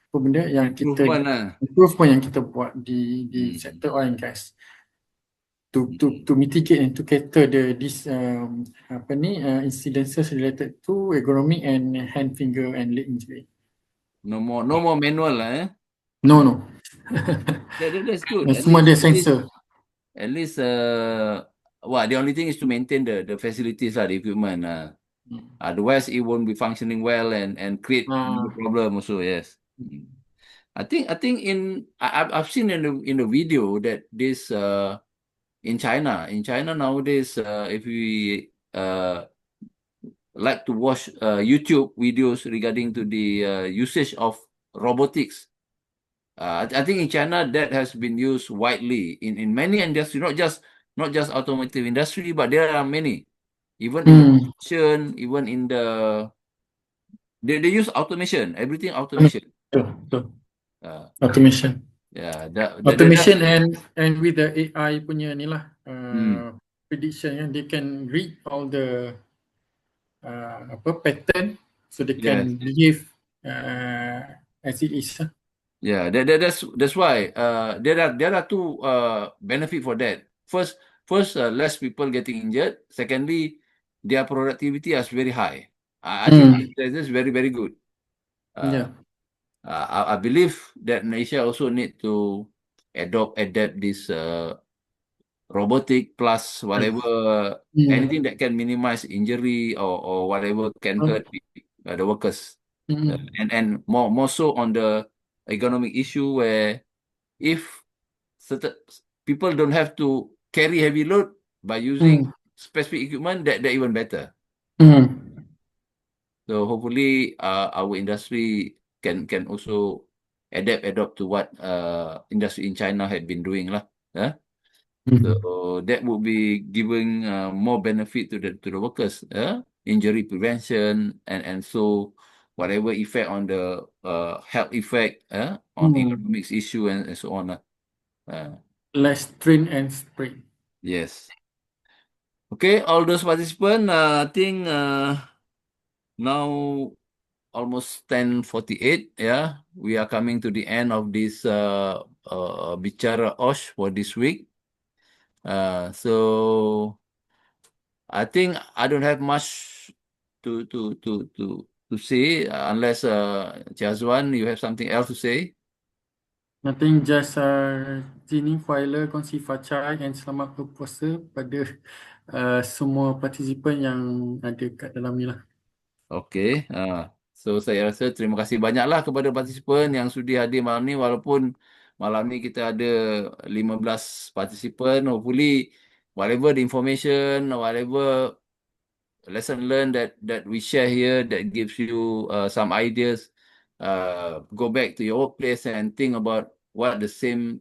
benda yang improvement yang kita buat di sektor oil and gas. to mitigate and to cater this incidences related to ergonomic and hand, finger and leg injury. No more manual lah, eh? No. That's good. Semua ada sensor. At least the only thing is to maintain the facilities lah, the equipment. Otherwise, it won't be functioning well and create the problem also. Yes. I think I've seen in the video that this in China nowadays, if we like to watch YouTube videos regarding to the usage of robotics. I think in China that has been used widely in many industries, not just automotive industry, but there are many, even in the production, even in the they use automation, everything automation. Betul. Automation. Yeah, automation and with the AI punya ni lah prediction, they can read all the pattern, so they can behave as it is. Yeah, that's why there are two benefit for that. First, less people getting injured. Secondly, their productivity is very high. I think that is very, very good. I believe that Malaysia also need to adapt this robotic plus whatever anything that can minimize injury or whatever can hurt the workers, and more so on the economic issue where if certain people don't have to carry heavy load by using specific equipment, that even better. So hopefully our industry can also adapt to what industry in China had been doing lah. So that would be giving more benefit to the workers, injury prevention and so whatever effect on the health effect on economics issue and so on. Less strain and sprain. Yes. Okay, all those participants, I think now almost 10:48. Yeah, we are coming to the end of this Bicara Osh for this week. So I think I don't have much to say unless Cik Azwan, you have something else to say. Nothing, just Jini Kuala kongsi Fachai and selamat berpuasa pada semua partisipan yang ada kat dalam ni lah. Okay, so saya rasa terima kasih banyaklah kepada partisipan yang sudi hadir malam ni, walaupun malam ni kita ada 15 partisipan. Hopefully whatever the information or whatever lesson learned that we share here that gives you some ideas, go back to your workplace and think about what the same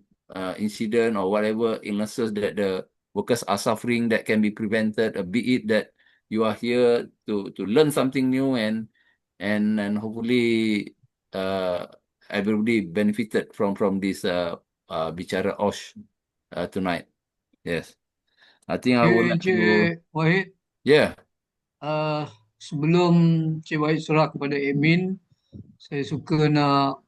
incident or whatever illnesses that the workers are suffering that can be prevented, be it that you are here to learn something new and hopefully everybody benefited from this Bicara Osh tonight. Yes, I think I would like to. Wahid. Yeah. Sebelum Cik Wahid serah kepada admin, saya suka nak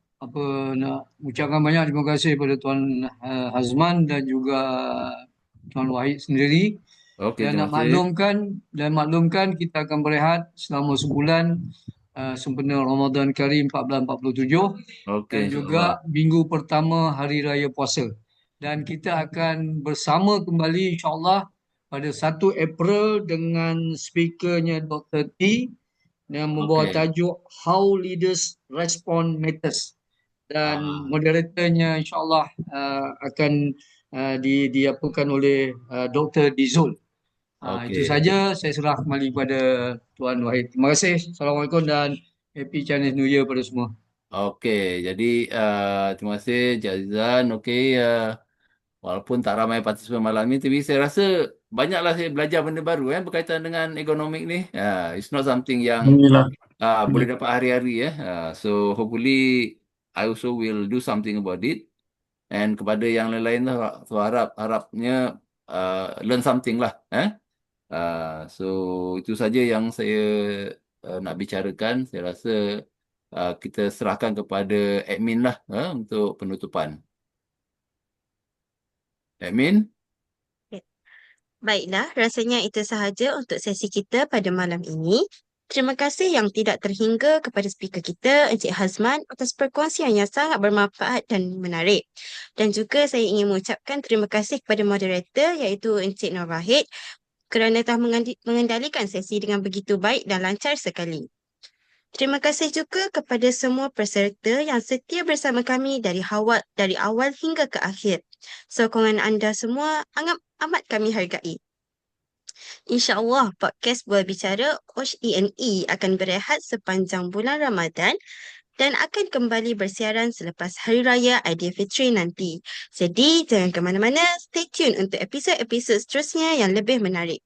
ucapkan banyak terima kasih kepada Tuan Hazman dan juga Tuan Wahid sendiri. Okay, Dan nak maklumkan kita akan berehat selama sebulan sempena Ramadan Karim 1447 dan juga minggu pertama Hari Raya Puasa. Dan kita akan bersama kembali insyaAllah pada 1 April dengan speakernya Dr. T yang membawa tajuk How Leaders Respond Matters. Dan moderatornya insyaAllah akan diapakan oleh Dr. Dizul. Itu saja, saya serah kembali kepada Tuan Wahid. Terima kasih. Assalamualaikum dan Happy Chinese New Year pada semua. Okey, jadi terima kasih Cik Azizan. Okey, walaupun tak ramai partisipan malam ni, tapi saya rasa banyaklah saya belajar benda baru berkaitan dengan ekonomik ni. It's not something yang boleh dapat hari-hari. So hopefully I also will do something about it. And kepada yang lain-lain so harapnya learn something lah. So itu saja yang saya nak bicarakan. Saya rasa kita serahkan kepada admin lah untuk penutupan. Admin? Baiklah, rasanya itu sahaja untuk sesi kita pada malam ini. Terima kasih yang tidak terhingga kepada speaker kita, Encik Hazman, atas perkongsian yang sangat bermanfaat dan menarik. Dan juga saya ingin mengucapkan terima kasih kepada moderator iaitu Encik Nur Wahid kerana telah mengendalikan sesi dengan begitu baik dan lancar sekali. Terima kasih juga kepada semua peserta yang setia bersama kami dari awal hingga ke akhir. Sokongan anda semua amat kami hargai. InsyaAllah, podcast Bual Bicara Osh E&E akan berehat sepanjang bulan Ramadan dan akan kembali bersiaran selepas Hari Raya Aidilfitri nanti. Jadi, jangan ke mana-mana, stay tune untuk episod-episod seterusnya yang lebih menarik.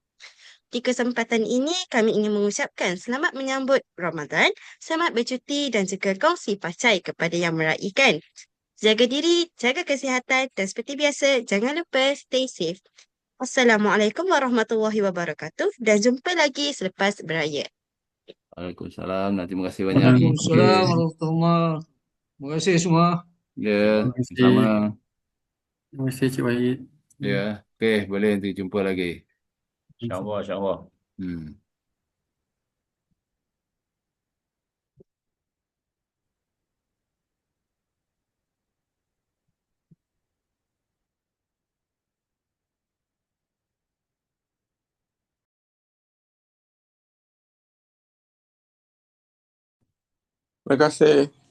Di kesempatan ini, kami ingin mengucapkan selamat menyambut Ramadan, selamat bercuti dan juga kongsi pacai kepada yang meraihkan. Jaga diri, jaga kesihatan dan seperti biasa, jangan lupa stay safe. Assalamualaikum warahmatullahi wabarakatuh dan jumpa lagi selepas beraya. Waalaikumsalam. Terima kasih banyak. Waalaikumsalam warahmatullahi. Terima kasih semua. Ya, Terima kasih. sama. Terima kasih Cik Wahid. Ya, okey, boleh nanti jumpa lagi. InsyaAllah, insyaAllah. Terima kasih.